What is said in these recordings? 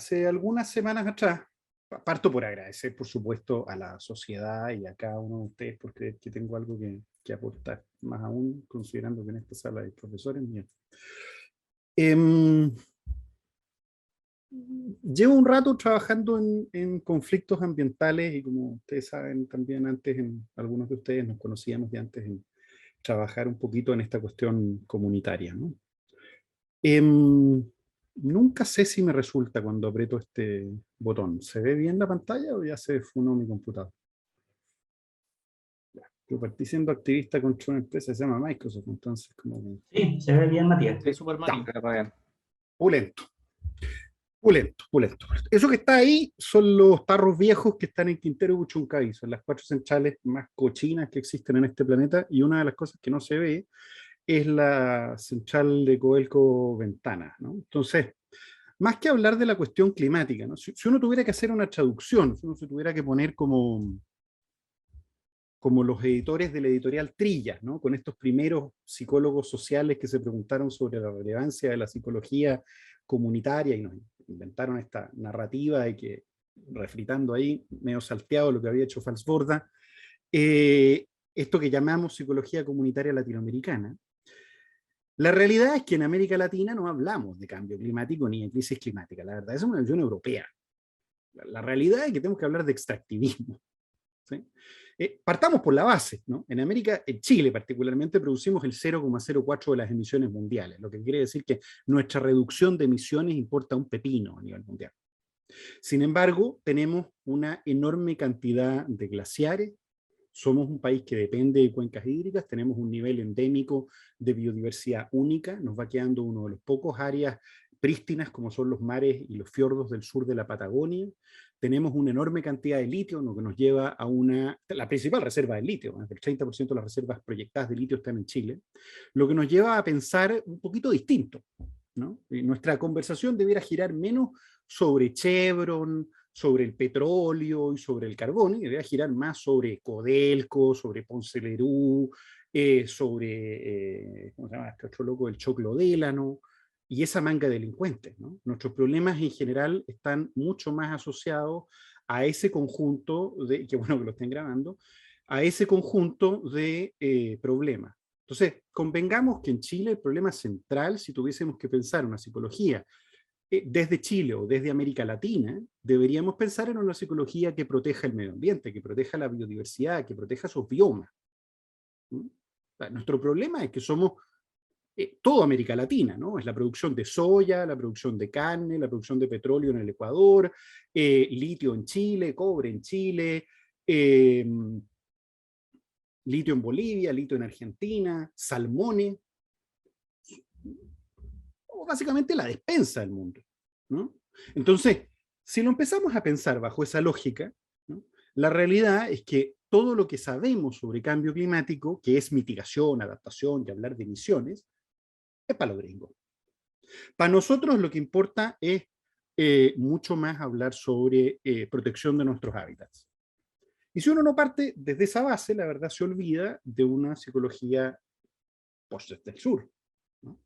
hace algunas semanas atrás, parto por agradecer, por supuesto, a la sociedad y a cada uno de ustedes por creer que tengo algo que aportar, más aún considerando que en esta sala hay profesores míos. Llevo un rato trabajando en conflictos ambientales y como ustedes saben también antes, algunos de ustedes nos conocíamos de antes en trabajar un poquito en esta cuestión comunitaria, ¿no? Nunca sé si me resulta cuando aprieto este botón. ¿Se ve bien la pantalla o ya se funó mi computador? Yo partí siendo activista contra una empresa que se llama Microsoft, entonces como... Sí, se ve bien, Matías. Sí, súper mal. Pulento. Pulento, pulento. Eso que está ahí son los tarros viejos que están en Quintero y Puchuncaví. Son las 4 centrales más cochinas que existen en este planeta y una de las cosas que no se ve es la central de Codelco Ventanas, ¿no? Entonces, más que hablar de la cuestión climática, ¿no? Si uno tuviera que hacer una traducción, si uno se tuviera que poner como los editores de la editorial Trillas, ¿no? Con estos primeros psicólogos sociales que se preguntaron sobre la relevancia de la psicología comunitaria y nos inventaron esta narrativa de que, refritando ahí, medio salteado lo que había hecho Falsborda, esto que llamamos psicología comunitaria latinoamericana. La realidad es que en América Latina no hablamos de cambio climático ni de crisis climática, la verdad es una visión europea. La realidad es que tenemos que hablar de extractivismo. ¿Sí? Partamos por la base, ¿no? En América, en Chile particularmente, producimos el 0,04 de las emisiones mundiales, lo que quiere decir que nuestra reducción de emisiones importa un pepino a nivel mundial. Sin embargo, tenemos una enorme cantidad de glaciares, somos un país que depende de cuencas hídricas, tenemos un nivel endémico de biodiversidad única, nos va quedando uno de los pocos áreas prístinas como son los mares y los fiordos del sur de la Patagonia, tenemos una enorme cantidad de litio, lo que nos lleva a la principal reserva de litio, el 30% de las reservas proyectadas de litio están en Chile, lo que nos lleva a pensar un poquito distinto, ¿no? Nuestra conversación debiera girar menos sobre Chevron, sobre el petróleo y sobre el carbón, y debería girar más sobre Codelco, sobre Ponce Lerú, sobre, ¿cómo se llama este otro loco? El Choclo Délano, y esa manga de delincuentes, ¿no? Nuestros problemas en general están mucho más asociados a ese conjunto de, que bueno que lo estén grabando, a ese conjunto de problemas. Entonces, convengamos que en Chile el problema central, si tuviésemos que pensar una psicología desde Chile o desde América Latina, deberíamos pensar en una psicología que proteja el medio ambiente, que proteja la biodiversidad, que proteja sus biomas. Nuestro problema es que somos toda América Latina, ¿no? Es la producción de soya, la producción de carne, la producción de petróleo en el Ecuador, litio en Chile, cobre en Chile, litio en Bolivia, litio en Argentina, salmones, o básicamente la despensa del mundo, ¿no? Entonces, si lo empezamos a pensar bajo esa lógica, ¿no? La realidad es que todo lo que sabemos sobre cambio climático, que es mitigación, adaptación y hablar de emisiones, es para los gringos. Para nosotros lo que importa es mucho más hablar sobre protección de nuestros hábitats. Y si uno no parte desde esa base, la verdad se olvida de una psicología post del sur, ¿no?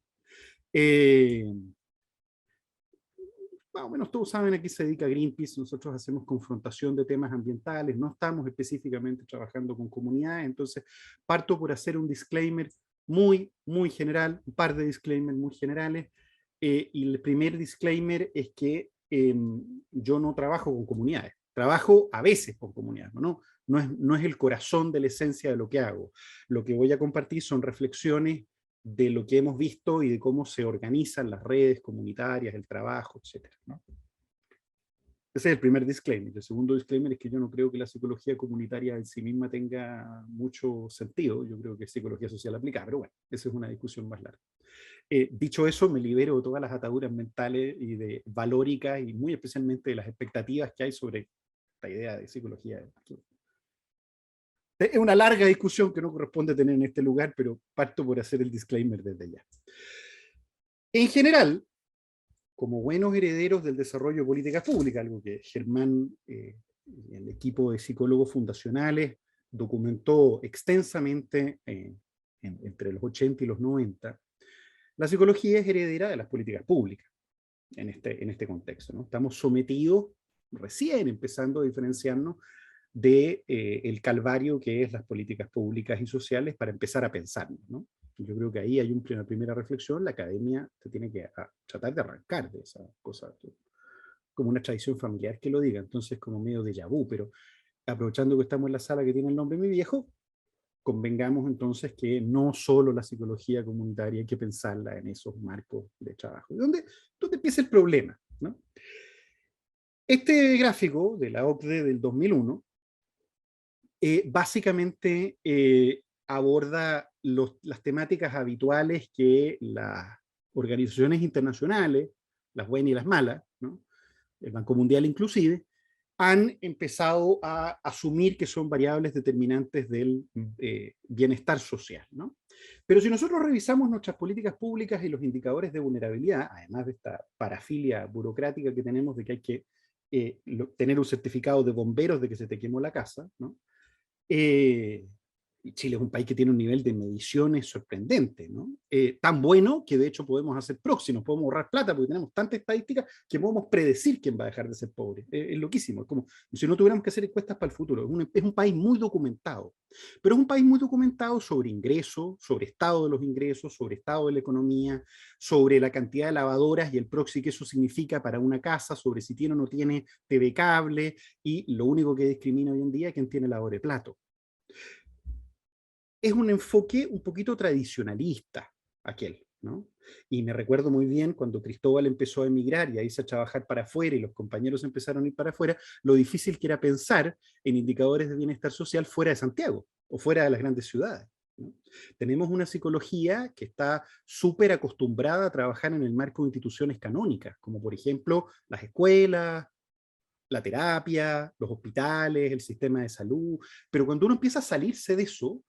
Más o menos todos saben a qué se dedica Greenpeace, nosotros hacemos confrontación de temas ambientales, no estamos específicamente trabajando con comunidades, entonces parto por hacer un disclaimer muy general, un par de disclaimers muy generales, y el primer disclaimer es que yo no trabajo con comunidades, trabajo a veces con comunidades, no es el corazón de la esencia de lo que hago. Lo que voy a compartir son reflexiones de lo que hemos visto y de cómo se organizan las redes comunitarias, el trabajo, etc., ¿no? Ese es el primer disclaimer. El segundo disclaimer es que yo no creo que la psicología comunitaria en sí misma tenga mucho sentido. Yo creo que es psicología social aplicada, pero bueno, esa es una discusión más larga. Dicho eso, me libero de todas las ataduras mentales y de valóricas y muy especialmente de las expectativas que hay sobre esta idea de psicología. Es una larga discusión que no corresponde tener en este lugar, pero parto por hacer el disclaimer desde ya. En general, como buenos herederos del desarrollo de políticas públicas, algo que Germán y el equipo de psicólogos fundacionales documentó extensamente entre los 80 y los 90, la psicología es heredera de las políticas públicas. en este contexto, ¿no? Estamos sometidos, recién empezando a diferenciarnos de el calvario que es las políticas públicas y sociales para empezar a pensarnos, ¿no? Yo creo que ahí hay una primera reflexión. La academia se tiene que tratar de arrancar de esa cosa, como una tradición familiar que lo diga, entonces como medio déjà vu, pero aprovechando que estamos en la sala que tiene el nombre de mi viejo, convengamos entonces que no solo la psicología comunitaria hay que pensarla en esos marcos de trabajo. ¿Dónde empieza el problema? ¿No? Este gráfico de la OCDE del 2001 básicamente aborda las temáticas habituales que las organizaciones internacionales, las buenas y las malas, ¿no? El Banco Mundial inclusive, han empezado a asumir que son variables determinantes del bienestar social, ¿no? Pero si nosotros revisamos nuestras políticas públicas y los indicadores de vulnerabilidad, además de esta parafilia burocrática que tenemos de que hay que tener un certificado de bomberos de que se te quemó la casa, ¿no? Y Chile es un país que tiene un nivel de mediciones sorprendente, ¿no? Tan bueno que de hecho podemos hacer próximos, podemos ahorrar plata porque tenemos tanta estadística que podemos predecir quién va a dejar de ser pobre. Es loquísimo, es como si no tuviéramos que hacer encuestas para el futuro. Es un país muy documentado, pero es un país muy documentado sobre ingresos, sobre estado de los ingresos, sobre estado de la economía, sobre la cantidad de lavadoras y el proxy que eso significa para una casa, sobre si tiene o no tiene TV cable, y lo único que discrimina hoy en día es quién tiene lavadora de plato. Es un enfoque un poquito tradicionalista aquel, ¿no? Y me recuerdo muy bien cuando Cristóbal empezó a emigrar y a irse a trabajar para afuera y los compañeros empezaron a ir para afuera, lo difícil que era pensar en indicadores de bienestar social fuera de Santiago o fuera de las grandes ciudades, ¿no? Tenemos una psicología que está súper acostumbrada a trabajar en el marco de instituciones canónicas, como por ejemplo las escuelas, la terapia, los hospitales, el sistema de salud, pero cuando uno empieza a salirse de eso,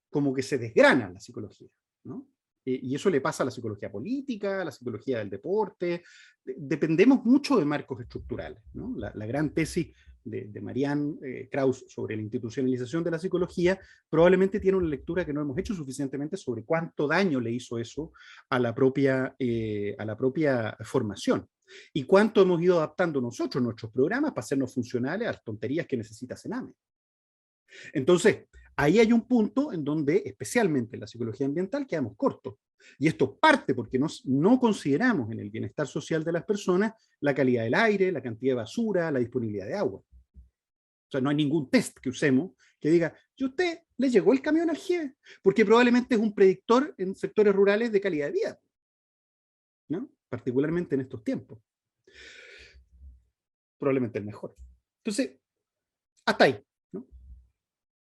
como que se desgrana la psicología, ¿no? Y eso le pasa a la psicología política, a la psicología del deporte. Dependemos mucho de marcos estructurales, ¿no? La gran tesis de Marianne Krauss sobre la institucionalización de la psicología probablemente tiene una lectura que no hemos hecho suficientemente sobre cuánto daño le hizo eso a la propia formación y cuánto hemos ido adaptando nosotros nuestros programas para hacernos funcionales a las tonterías que necesita Sename. Entonces, ahí hay un punto en donde, especialmente en la psicología ambiental, quedamos cortos. Y esto parte porque no consideramos en el bienestar social de las personas la calidad del aire, la cantidad de basura, la disponibilidad de agua. O sea, no hay ningún test que usemos que diga, ¿y usted le llegó el camión al GIE? Porque probablemente es un predictor en sectores rurales de calidad de vida, ¿no? Particularmente en estos tiempos. Probablemente el mejor. Entonces, hasta ahí.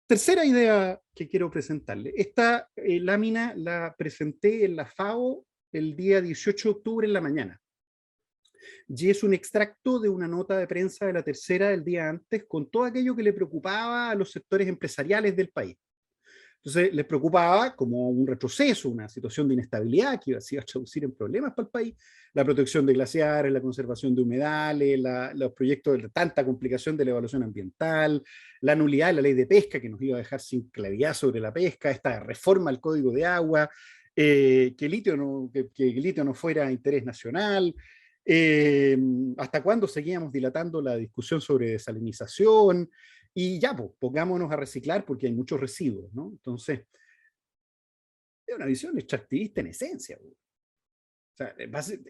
Tercera idea que quiero presentarle. Esta lámina la presenté en la FAO el día 18 de octubre en la mañana. Y es un extracto de una nota de prensa de la tercera del día antes con todo aquello que le preocupaba a los sectores empresariales del país. Entonces les preocupaba como un retroceso, una situación de inestabilidad que se iba a traducir en problemas para el país, la protección de glaciares, la conservación de humedales, los proyectos de tanta complicación de la evaluación ambiental, la nulidad de la ley de pesca que nos iba a dejar sin claridad sobre la pesca, esta reforma al código de agua, que el litio no fuera interés nacional, hasta cuándo seguíamos dilatando la discusión sobre desalinización, y ya, pues, pongámonos a reciclar porque hay muchos residuos, ¿no? Entonces, es una visión extractivista en esencia. O sea,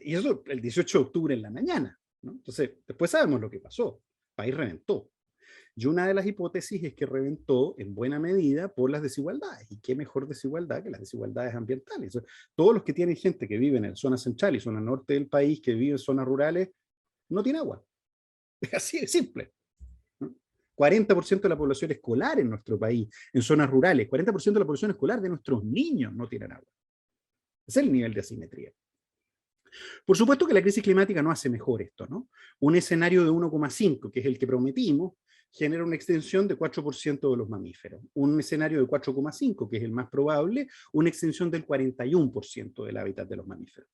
y eso el 18 de octubre en la mañana, ¿no? Entonces, después sabemos lo que pasó. El país reventó. Y una de las hipótesis es que reventó en buena medida por las desigualdades. ¿Y qué mejor desigualdad que las desigualdades ambientales? O sea, todos los que tienen gente que vive en la zona central y zona norte del país, que vive en zonas rurales, no tiene agua. Es así de simple. 40% de la población escolar en nuestro país, en zonas rurales, 40% de la población escolar de nuestros niños no tienen agua. Ese es el nivel de asimetría. Por supuesto que la crisis climática no hace mejor esto, ¿no? Un escenario de 1,5, que es el que prometimos, genera una extensión de 4% de los mamíferos. Un escenario de 4,5, que es el más probable, una extensión del 41% del hábitat de los mamíferos.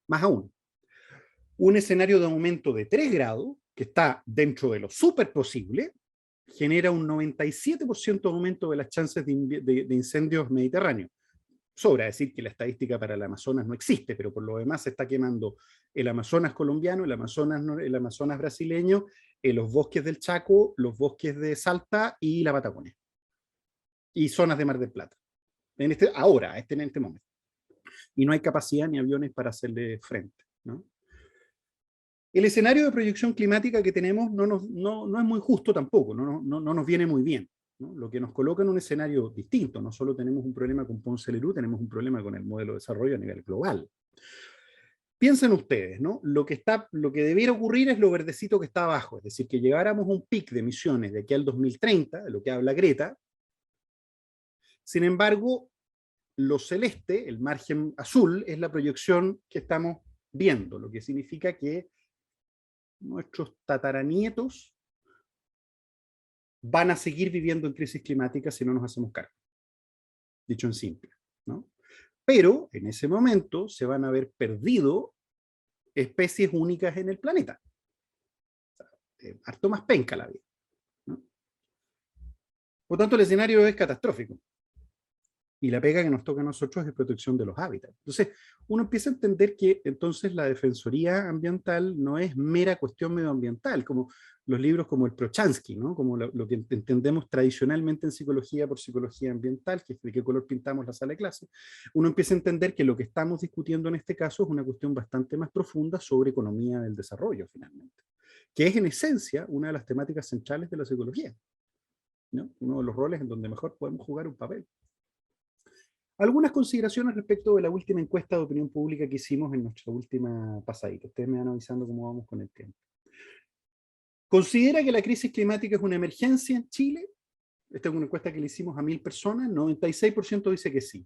Más aún, un escenario de aumento de 3 grados, que está dentro de lo súper posible, genera un 97% de aumento de las chances de incendios mediterráneos. Sobra decir que la estadística para el Amazonas no existe, pero por lo demás se está quemando el Amazonas colombiano, el Amazonas brasileño, los bosques del Chaco, los bosques de Salta y la Patagonia. Y zonas de Mar del Plata. En este momento. Y no hay capacidad ni aviones para hacerle frente, ¿no? El escenario de proyección climática que tenemos no es muy justo tampoco, no nos viene muy bien, ¿no? Lo que nos coloca en un escenario distinto. No solo tenemos un problema con Ponce Lerú, tenemos un problema con el modelo de desarrollo a nivel global. Piensen ustedes, ¿no? Lo que debiera ocurrir es lo verdecito que está abajo, es decir, que llegáramos a un pic de emisiones de aquí al 2030, de lo que habla Greta. Sin embargo, lo celeste, el margen azul, es la proyección que estamos viendo, lo que significa que nuestros tataranietos van a seguir viviendo en crisis climática si no nos hacemos cargo. Dicho en simple, ¿no? Pero en ese momento se van a haber perdido especies únicas en el planeta. O sea, harto más penca la vida, ¿no? Por tanto, el escenario es catastrófico. Y la pega que nos toca a nosotros es protección de los hábitats. Entonces, uno empieza a entender que entonces la defensoría ambiental no es mera cuestión medioambiental, como los libros como el Prochansky, ¿no? Como lo que entendemos tradicionalmente en psicología por psicología ambiental, que es de qué color pintamos la sala de clase. Uno empieza a entender que lo que estamos discutiendo en este caso es una cuestión bastante más profunda sobre economía del desarrollo, finalmente, que es en esencia una de las temáticas centrales de la psicología, ¿no? Uno de los roles en donde mejor podemos jugar un papel. Algunas consideraciones respecto de la última encuesta de opinión pública que hicimos en nuestra última pasadita. Ustedes me van avisando cómo vamos con el tiempo. ¿Considera que la crisis climática es una emergencia en Chile? Esta es una encuesta que le hicimos a 1000 personas. 96% dice que sí.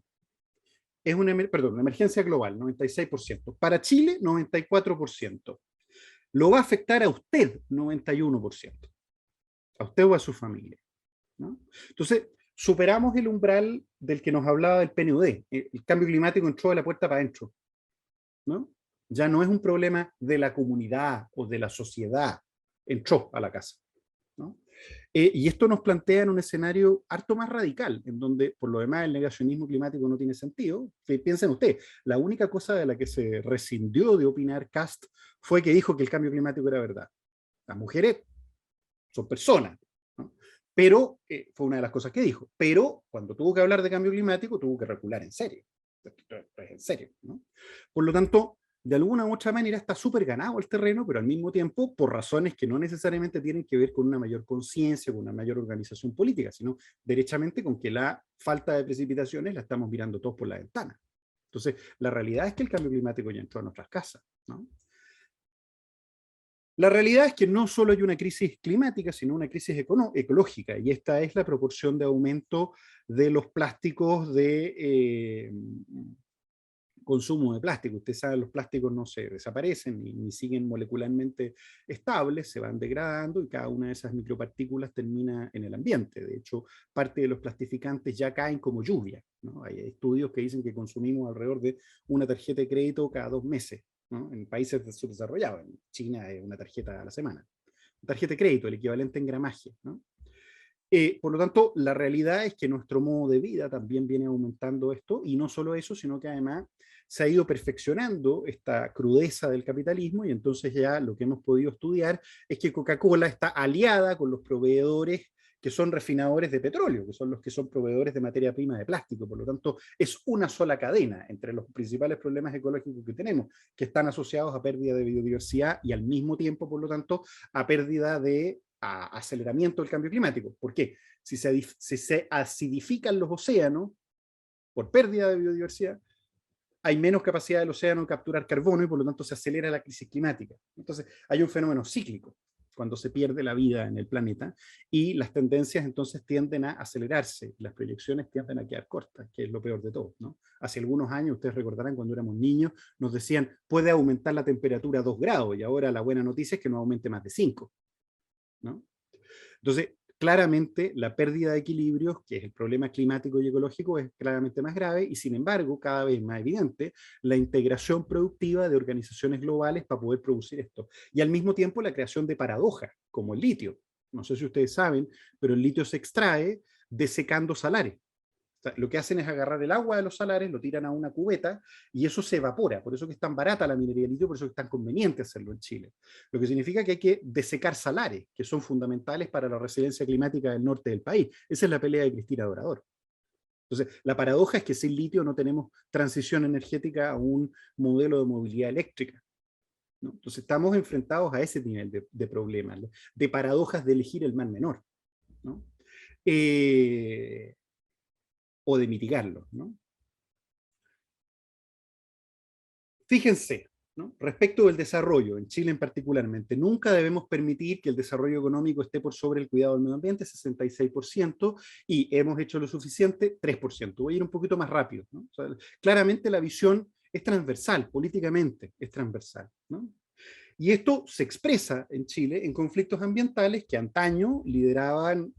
Es una emergencia global, 96%. Para Chile, 94%. ¿Lo va a afectar a usted? 91%. A usted o a su familia, ¿no? Entonces, superamos el umbral del que nos hablaba del PNUD. El cambio climático entró de la puerta para adentro, ¿no? Ya no es un problema de la comunidad o de la sociedad, entró a la casa, ¿no? Y esto nos plantea en un escenario harto más radical, en donde por lo demás el negacionismo climático no tiene sentido. Piensen ustedes, la única cosa de la que se rescindió de opinar Kast fue que dijo que el cambio climático era verdad. Las mujeres son personas, ¿no? Pero fue una de las cosas que dijo. Pero cuando tuvo que hablar de cambio climático, tuvo que recular en serio. En serio, ¿no? Por lo tanto, de alguna u otra manera está súper ganado el terreno, pero al mismo tiempo por razones que no necesariamente tienen que ver con una mayor conciencia, con una mayor organización política, sino derechamente con que la falta de precipitaciones la estamos mirando todos por la ventana. Entonces, la realidad es que el cambio climático ya entró a nuestras casas, ¿no? La realidad es que no solo hay una crisis climática, sino una crisis ecológica, y esta es la proporción de aumento de los plásticos de consumo de plástico. Ustedes saben, los plásticos no se desaparecen ni siguen molecularmente estables, se van degradando y cada una de esas micropartículas termina en el ambiente. De hecho, parte de los plastificantes ya caen como lluvia, ¿no? Hay estudios que dicen que consumimos alrededor de una tarjeta de crédito cada 2 meses, ¿no? En países subdesarrollados. En China es una tarjeta a la semana. Tarjeta de crédito, el equivalente en gramaje, ¿no? Por lo tanto, la realidad es que nuestro modo de vida también viene aumentando esto, y no solo eso, sino que además se ha ido perfeccionando esta crudeza del capitalismo, y entonces ya lo que hemos podido estudiar es que Coca-Cola está aliada con los proveedores que son refinadores de petróleo, que son los que son proveedores de materia prima de plástico. Por lo tanto, es una sola cadena entre los principales problemas ecológicos que tenemos, que están asociados a pérdida de biodiversidad y al mismo tiempo, por lo tanto, a pérdida de aceleramiento del cambio climático. ¿Por qué? Si se acidifican los océanos por pérdida de biodiversidad, hay menos capacidad del océano en capturar carbono y por lo tanto se acelera la crisis climática. Entonces hay un fenómeno cíclico cuando se pierde la vida en el planeta, y las tendencias entonces tienden a acelerarse, las proyecciones tienden a quedar cortas, que es lo peor de todo, ¿no? Hace algunos años, ustedes recordarán, cuando éramos niños, nos decían, puede aumentar la temperatura 2 grados, y ahora la buena noticia es que no aumente más de 5, ¿no? Entonces, claramente la pérdida de equilibrios, que es el problema climático y ecológico, es claramente más grave, y sin embargo, cada vez más evidente, la integración productiva de organizaciones globales para poder producir esto. Y al mismo tiempo la creación de paradojas, como el litio. No sé si ustedes saben, pero el litio se extrae desecando salares. sea, lo que hacen es agarrar el agua de los salares, lo tiran a una cubeta y eso se evapora. Por eso que es tan barata la minería de litio, por eso que es tan conveniente hacerlo en Chile. Lo que significa que hay que desecar salares, que son fundamentales para la resiliencia climática del norte del país. Esa es la pelea de Cristina Dorador. Entonces, la paradoja es que sin litio no tenemos transición energética a un modelo de movilidad eléctrica, ¿no? Entonces, estamos enfrentados a ese nivel de problemas, de paradojas de elegir el mal menor, ¿no? O de mitigarlo, ¿no? Fíjense, ¿no? Respecto del desarrollo, en Chile en particularmente, nunca debemos permitir que el desarrollo económico esté por sobre el cuidado del medio ambiente, 66%, y hemos hecho lo suficiente, 3%. Voy a ir un poquito más rápido, ¿no? O sea, claramente la visión es transversal, políticamente es transversal, ¿no? Y esto se expresa en Chile en conflictos ambientales que antaño lideraban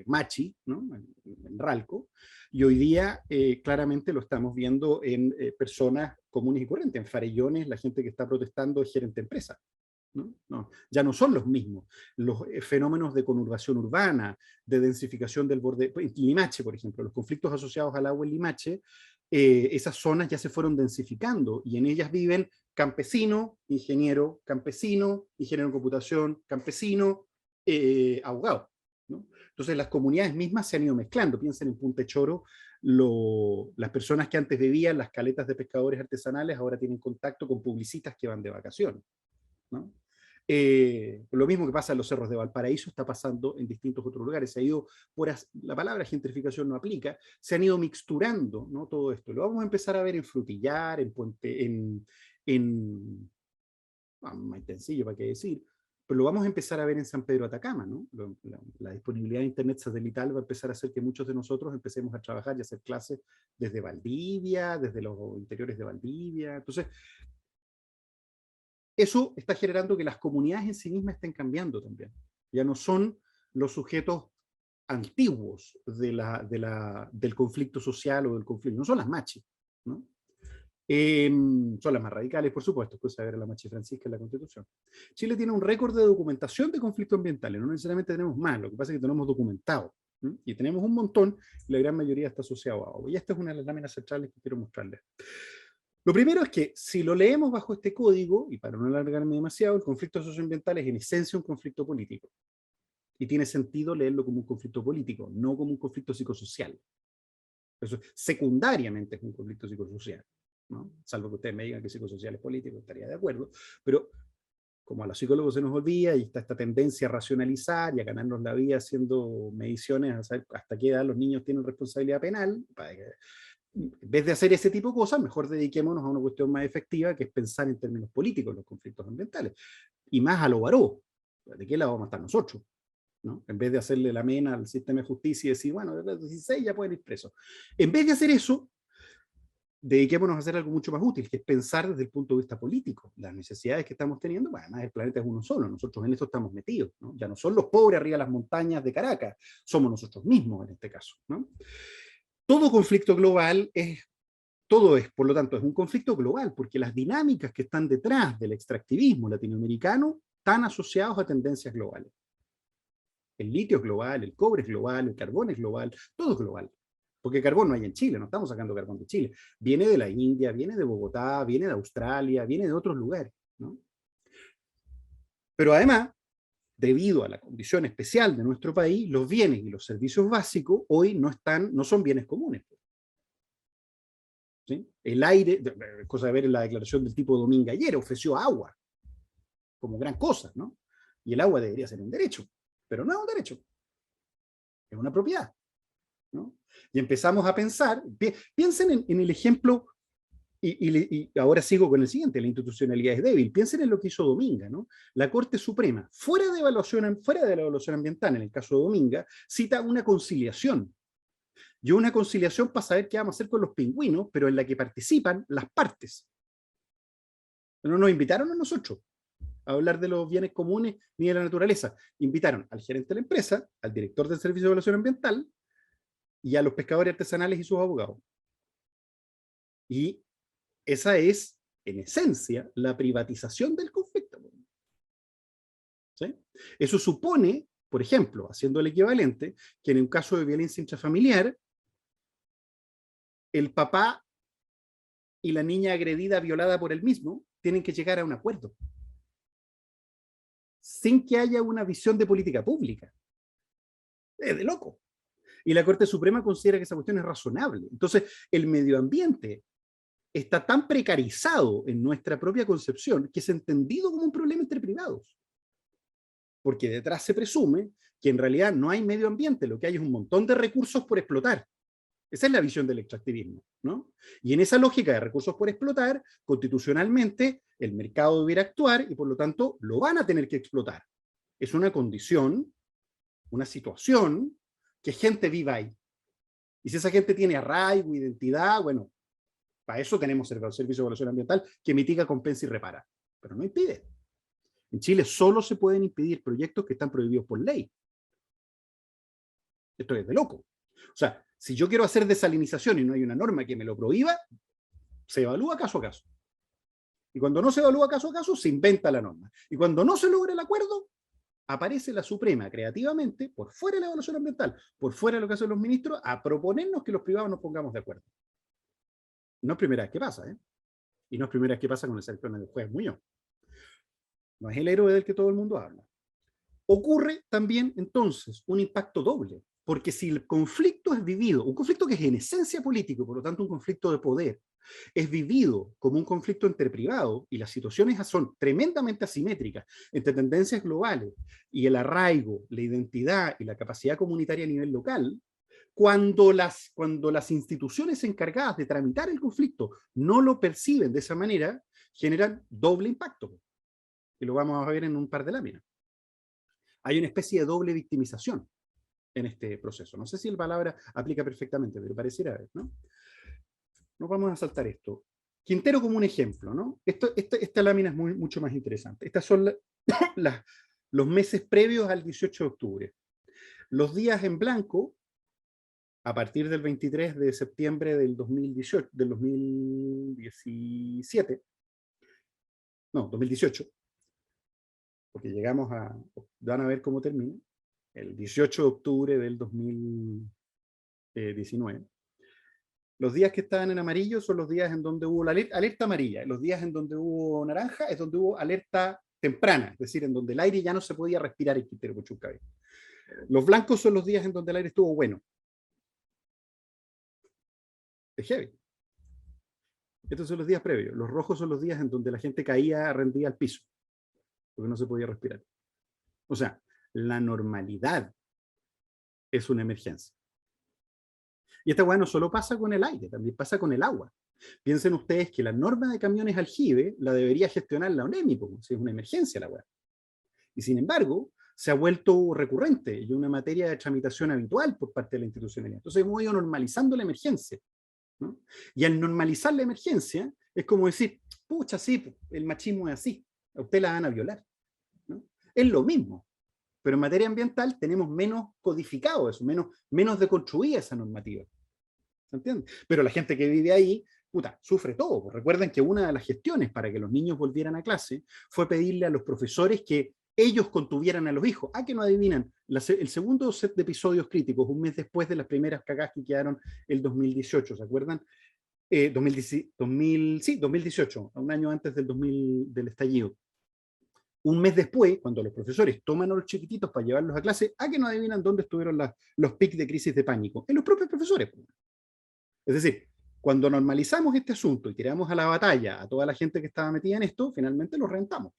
Machi, ¿no? En Ralco, y hoy día claramente lo estamos viendo en personas comunes y corrientes, en farellones, la gente que está protestando es gerente de empresa. ¿No? No, ya no son los mismos. Los fenómenos de conurbación urbana, de densificación del borde, Limache, por ejemplo, los conflictos asociados al agua en Limache, esas zonas ya se fueron densificando y en ellas viven campesino, ingeniero en computación, campesino, abogado, ¿no? Entonces las comunidades mismas se han ido mezclando. Piensen en Punta Choro, las personas que antes vivían las caletas de pescadores artesanales ahora tienen contacto con publicistas que van de vacaciones, ¿no? Lo mismo que pasa en los cerros de Valparaíso está pasando en distintos otros lugares. Se ha ido, la palabra gentrificación no aplica, se han ido mixturando, ¿no? Todo esto. Lo vamos a empezar a ver en Frutillar, en Puente, Maitencillo, para qué decir, pero lo vamos a empezar a ver en San Pedro Atacama, ¿no? La disponibilidad de internet satelital va a empezar a hacer que muchos de nosotros empecemos a trabajar y a hacer clases desde Valdivia, desde los interiores de Valdivia. Entonces, eso está generando que las comunidades en sí mismas estén cambiando también. Ya no son los sujetos antiguos del conflicto social o del conflicto, no son las machis, ¿no? Son las más radicales, por supuesto, cosa de ver a la Machi Francisca en la Constitución. Chile tiene un récord de documentación de conflictos ambientales, no necesariamente tenemos más, lo que pasa es que tenemos documentado, ¿no? Y tenemos un montón, y la gran mayoría está asociado a agua. Y esta es una de las láminas centrales que quiero mostrarles. Lo primero es que si lo leemos bajo este código, y para no alargarme demasiado, el conflicto socioambiental es en esencia un conflicto político. Y tiene sentido leerlo como un conflicto político, no como un conflicto psicosocial. Eso secundariamente es un conflicto psicosocial, ¿no? Salvo que ustedes me digan que psicosocial es político, estaría de acuerdo. Pero como a los psicólogos se nos olvida y está esta tendencia a racionalizar y a ganarnos la vida haciendo mediciones a saber hasta qué edad los niños tienen responsabilidad penal, para que en vez de hacer ese tipo de cosas, mejor dediquémonos a una cuestión más efectiva, que es pensar en términos políticos los conflictos ambientales. Y más a lo varó. ¿De qué lado vamos a estar nosotros? ¿No? En vez de hacerle la mena al sistema de justicia y decir, bueno, de los 16 ya pueden ir presos. En vez de hacer eso, dediquémonos a hacer algo mucho más útil, que es pensar desde el punto de vista político. Las necesidades que estamos teniendo, bueno, además el planeta es uno solo, nosotros en esto estamos metidos, ¿no? Ya no son los pobres arriba de las montañas de Caracas, somos nosotros mismos en este caso, ¿no? Todo conflicto global por lo tanto, es un conflicto global, porque las dinámicas que están detrás del extractivismo latinoamericano están asociados a tendencias globales. El litio es global, el cobre es global, el carbón es global, todo es global. Porque carbón no hay en Chile, no estamos sacando carbón de Chile. Viene de la India, viene de Bogotá, viene de Australia, viene de otros lugares, ¿no? Pero además, debido a la condición especial de nuestro país, los bienes y los servicios básicos hoy no son bienes comunes. ¿Sí? El aire, cosa de ver en la declaración del tipo Dominga ayer, ofreció agua como gran cosa, ¿no? Y el agua debería ser un derecho, pero no es un derecho, es una propiedad, ¿no? Y empezamos a pensar, piensen en el ejemplo, y ahora sigo con el siguiente, la institucionalidad es débil, piensen en lo que hizo Dominga, ¿no? La Corte Suprema, fuera de la evaluación ambiental, en el caso de Dominga, cita una conciliación. Y una conciliación para saber qué vamos a hacer con los pingüinos, pero en la que participan las partes. No nos invitaron a nosotros a hablar de los bienes comunes ni de la naturaleza. Invitaron al gerente de la empresa, al director del Servicio de Evaluación Ambiental y a los pescadores artesanales y sus abogados. Y esa es, en esencia, la privatización del conflicto. ¿Sí? Eso supone, por ejemplo, haciendo el equivalente, que en un caso de violencia intrafamiliar, el papá y la niña agredida, violada por él mismo, tienen que llegar a un acuerdo, sin que haya una visión de política pública. Es de loco. Y la Corte Suprema considera que esa cuestión es razonable. Entonces, el medio ambiente está tan precarizado en nuestra propia concepción que es entendido como un problema entre privados. Porque detrás se presume que en realidad no hay medio ambiente, lo que hay es un montón de recursos por explotar. Esa es la visión del extractivismo, ¿no? Y en esa lógica de recursos por explotar, constitucionalmente, el mercado debiera actuar y por lo tanto lo van a tener que explotar. Es una condición, una situación que gente viva ahí. Y si esa gente tiene arraigo, identidad, bueno, para eso tenemos el Servicio de Evaluación Ambiental que mitiga, compensa y repara. Pero no impide. En Chile solo se pueden impedir proyectos que están prohibidos por ley. Esto es de loco. O sea, si yo quiero hacer desalinización y no hay una norma que me lo prohíba, se evalúa caso a caso. Y cuando no se evalúa caso a caso, se inventa la norma. Y cuando no se logra el acuerdo, aparece la Suprema creativamente, por fuera de la evaluación ambiental, por fuera de lo que hacen los ministros, a proponernos que los privados nos pongamos de acuerdo. No es primera vez que pasa, ¿eh? Y no es primera vez que pasa con el sector del juez Muñoz. No es el héroe del que todo el mundo habla. Ocurre también, entonces, un impacto doble. Porque si el conflicto es vivido, un conflicto que es en esencia político, por lo tanto un conflicto de poder, es vivido como un conflicto entre privados y las situaciones son tremendamente asimétricas entre tendencias globales y el arraigo, la identidad y la capacidad comunitaria a nivel local, cuando las instituciones encargadas de tramitar el conflicto no lo perciben de esa manera, generan doble impacto. Y lo vamos a ver en un par de láminas. Hay una especie de doble victimización en este proceso. No sé si la palabra aplica perfectamente, pero pareciera haber, ¿no? Nos vamos a saltar esto. Quintero como un ejemplo, ¿no? Esta lámina es mucho más interesante. Estas son los meses previos al 18 de octubre. Los días en blanco, a partir del 23 de septiembre del 2018, del 2017, no, 2018, porque llegamos a, van a ver cómo termina, el 18 de octubre del 2019. Los días que estaban en amarillo son los días en donde hubo la alerta amarilla. Los días en donde hubo naranja es donde hubo alerta temprana, es decir, en donde el aire ya no se podía respirar en Quintero Puchuncaví. Los blancos son los días en donde el aire estuvo bueno. Es heavy. Estos son los días previos. Los rojos son los días en donde la gente caía, rendía al piso, porque no se podía respirar. O sea, la normalidad es una emergencia. Y esta hueá no solo pasa con el aire, también pasa con el agua. Piensen ustedes que la norma de camiones aljibe la debería gestionar la ONEMI, si es una emergencia la hueá. Y sin embargo, se ha vuelto recurrente y una materia de tramitación habitual por parte de la institucionalidad. Entonces hemos ido normalizando la emergencia, ¿no? Y al normalizar la emergencia, es como decir, pucha, sí, el machismo es así, a usted la van a violar, ¿no? Es lo mismo, pero en materia ambiental tenemos menos codificado eso, menos deconstruida esa normativa. ¿Se entiende? Pero la gente que vive ahí, puta, sufre todo. Recuerden que una de las gestiones para que los niños volvieran a clase fue pedirle a los profesores que ellos contuvieran a los hijos. ¿A que no adivinan? El segundo set de episodios críticos, un mes después de las primeras cagadas que quedaron el 2018, ¿se acuerdan? 2018, un año antes del estallido. Un mes después, cuando los profesores toman a los chiquititos para llevarlos a clase, ¿a que no adivinan dónde estuvieron los pics de crisis de pánico? En los propios profesores. Es decir, cuando normalizamos este asunto y tiramos a la batalla a toda la gente que estaba metida en esto, finalmente lo rentamos.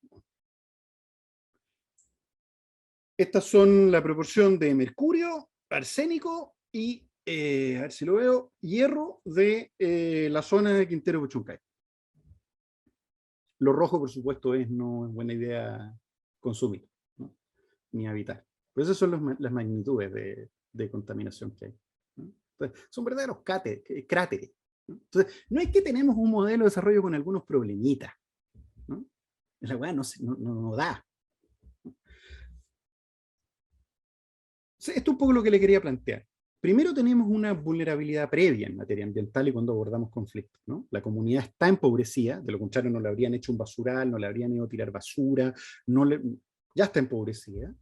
Estas son la proporción de mercurio, arsénico y, a ver si lo veo, hierro de la zona de Quintero Puchuncaví. Lo rojo, por supuesto, no es buena idea consumir, ¿no? Ni habitar. Pero esas son las magnitudes de contaminación que hay, ¿no? Entonces, son verdaderos cráteres. ¿No? Entonces, no es que tenemos un modelo de desarrollo con algunos problemitas, ¿no? La weá no da. Esto es un poco lo que le quería plantear. Primero tenemos una vulnerabilidad previa en materia ambiental y cuando abordamos conflictos, ¿no? La comunidad está empobrecida, de lo contrario no le habrían hecho un basural, no le habrían ido a tirar basura, ya está empobrecida.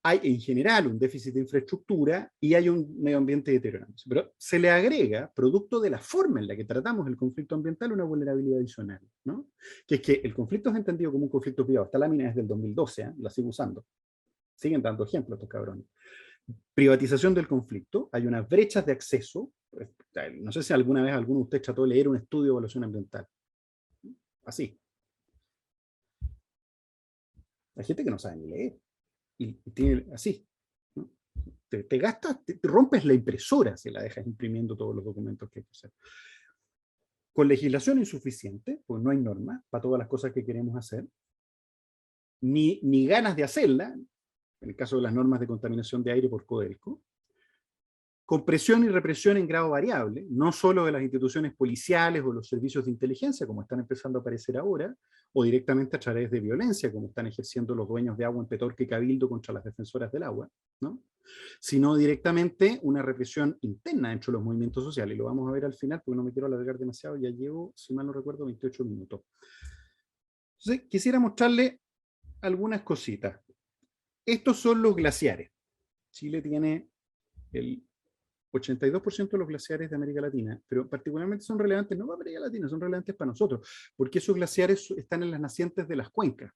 hay en general un déficit de infraestructura y hay un medio ambiente deteriorándose. Pero se le agrega, producto de la forma en la que tratamos el conflicto ambiental, una vulnerabilidad adicional, ¿no? Que es que el conflicto es entendido como un conflicto privado. Esta lámina es del 2012, la sigo usando. Siguen dando ejemplos estos cabrones. Privatización del conflicto, hay unas brechas de acceso. No sé si alguna vez alguno de ustedes trató de leer un estudio de evaluación ambiental. Así. Hay gente que no sabe ni leer. Y tiene así, ¿no? Te gastas, te rompes la impresora si la dejas imprimiendo todos los documentos que hay que hacer. Con legislación insuficiente, pues no hay normas para todas las cosas que queremos hacer, ni ganas de hacerla, en el caso de las normas de contaminación de aire por Codelco, con presión y represión en grado variable, no solo de las instituciones policiales o los servicios de inteligencia, como están empezando a aparecer ahora, o directamente a través de violencia, como están ejerciendo los dueños de agua en Petorca y Cabildo contra las defensoras del agua, ¿no? Sino directamente una represión interna dentro de los movimientos sociales. Y lo vamos a ver al final, porque no me quiero alargar demasiado, ya llevo, si mal no recuerdo, 28 minutos. Entonces, quisiera mostrarle algunas cositas. Estos son los glaciares. Chile tiene el 82% de los glaciares de América Latina, pero particularmente son relevantes no para América Latina, son relevantes para nosotros, porque esos glaciares están en las nacientes de las cuencas.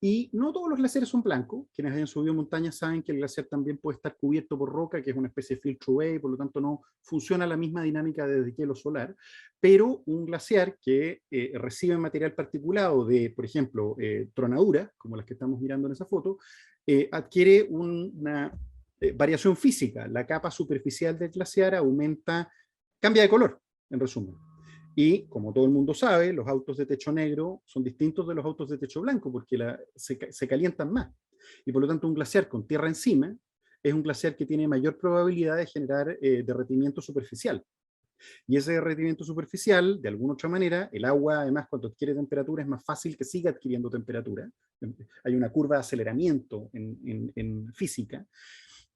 Y no todos los glaciares son blancos. Quienes hayan subido montañas saben que el glaciar también puede estar cubierto por roca, que es una especie de filtro UV, y por lo tanto no funciona la misma dinámica de deshielo solar. Pero un glaciar que recibe material particulado de, por ejemplo, tronaduras, como las que estamos mirando en esa foto, adquiere una variación física. La capa superficial del glaciar aumenta, cambia de color, en resumen. Y, como todo el mundo sabe, los autos de techo negro son distintos de los autos de techo blanco porque se calientan más. Y por lo tanto, un glaciar con tierra encima es un glaciar que tiene mayor probabilidad de generar derretimiento superficial. Y ese derretimiento superficial, de alguna otra manera, el agua, además, cuando adquiere temperatura, es más fácil que siga adquiriendo temperatura. Hay una curva de aceleramiento en física.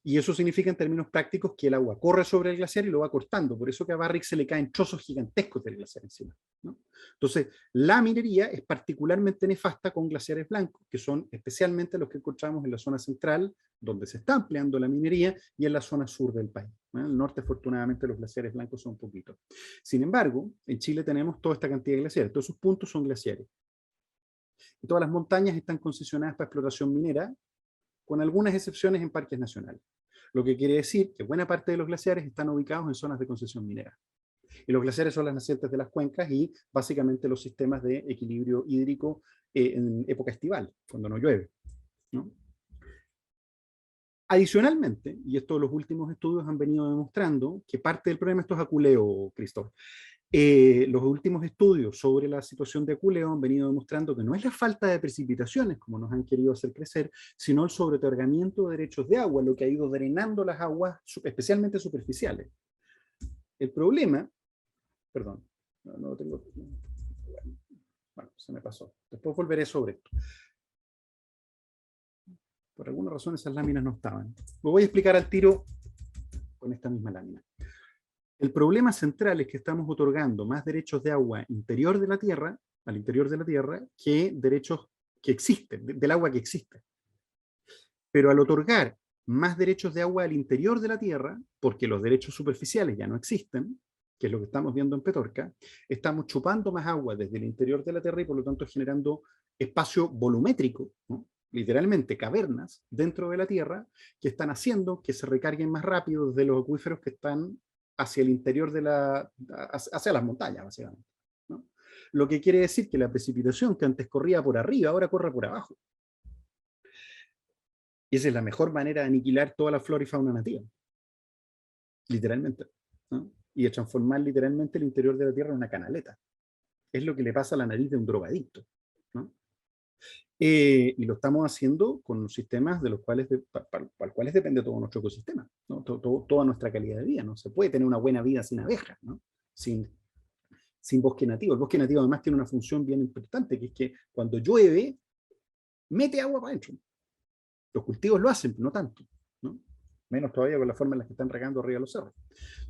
Y eso significa en términos prácticos que el agua corre sobre el glaciar y lo va cortando. Por eso que a Barrick se le caen trozos gigantescos del glaciar encima, ¿no? Entonces, la minería es particularmente nefasta con glaciares blancos, que son especialmente los que encontramos en la zona central, donde se está ampliando la minería, y en la zona sur del país, ¿no? En el norte, afortunadamente, los glaciares blancos son poquitos. Sin embargo, en Chile tenemos toda esta cantidad de glaciares. Todos sus puntos son glaciares. Y todas las montañas están concesionadas para explotación minera, con algunas excepciones en parques nacionales. Lo que quiere decir que buena parte de los glaciares están ubicados en zonas de concesión minera. Y los glaciares son las nacientes de las cuencas y básicamente los sistemas de equilibrio hídrico en época estival, cuando no llueve, ¿no? Adicionalmente, y esto los últimos estudios han venido demostrando, que parte del problema, esto es aculeo, Cristóbal, los últimos estudios sobre la situación de aculeo han venido demostrando que no es la falta de precipitaciones, como nos han querido hacer crecer, sino el sobreotorgamiento de derechos de agua, lo que ha ido drenando las aguas, especialmente superficiales. El problema, perdón, no lo tengo, bueno, se me pasó, después volveré sobre esto. Por alguna razón esas láminas no estaban. Lo voy a explicar al tiro con esta misma lámina. El problema central es que estamos otorgando más derechos de agua interior de la Tierra, al interior de la Tierra, que derechos que existen, del agua que existe. Pero al otorgar más derechos de agua al interior de la Tierra, porque los derechos superficiales ya no existen, que es lo que estamos viendo en Petorca, estamos chupando más agua desde el interior de la Tierra y por lo tanto generando espacio volumétrico, ¿no? Literalmente cavernas dentro de la Tierra que están haciendo que se recarguen más rápido desde los acuíferos que están hacia el interior de hacia las montañas, básicamente, ¿no? Lo que quiere decir que la precipitación que antes corría por arriba, ahora corre por abajo. Y esa es la mejor manera de aniquilar toda la flora y fauna nativa. Literalmente, ¿no? Y de transformar literalmente el interior de la Tierra en una canaleta. Es lo que le pasa a la nariz de un drogadicto, ¿no? Y lo estamos haciendo con sistemas de los cuales, para los cuales depende todo nuestro ecosistema, ¿no? Toda nuestra calidad de vida. No se puede tener una buena vida sin abejas, ¿no? Sin bosque nativo. El bosque nativo además tiene una función bien importante, que es que cuando llueve, mete agua para adentro. Los cultivos lo hacen, pero no tanto, ¿no? Menos todavía con la forma en la que están regando arriba los cerros.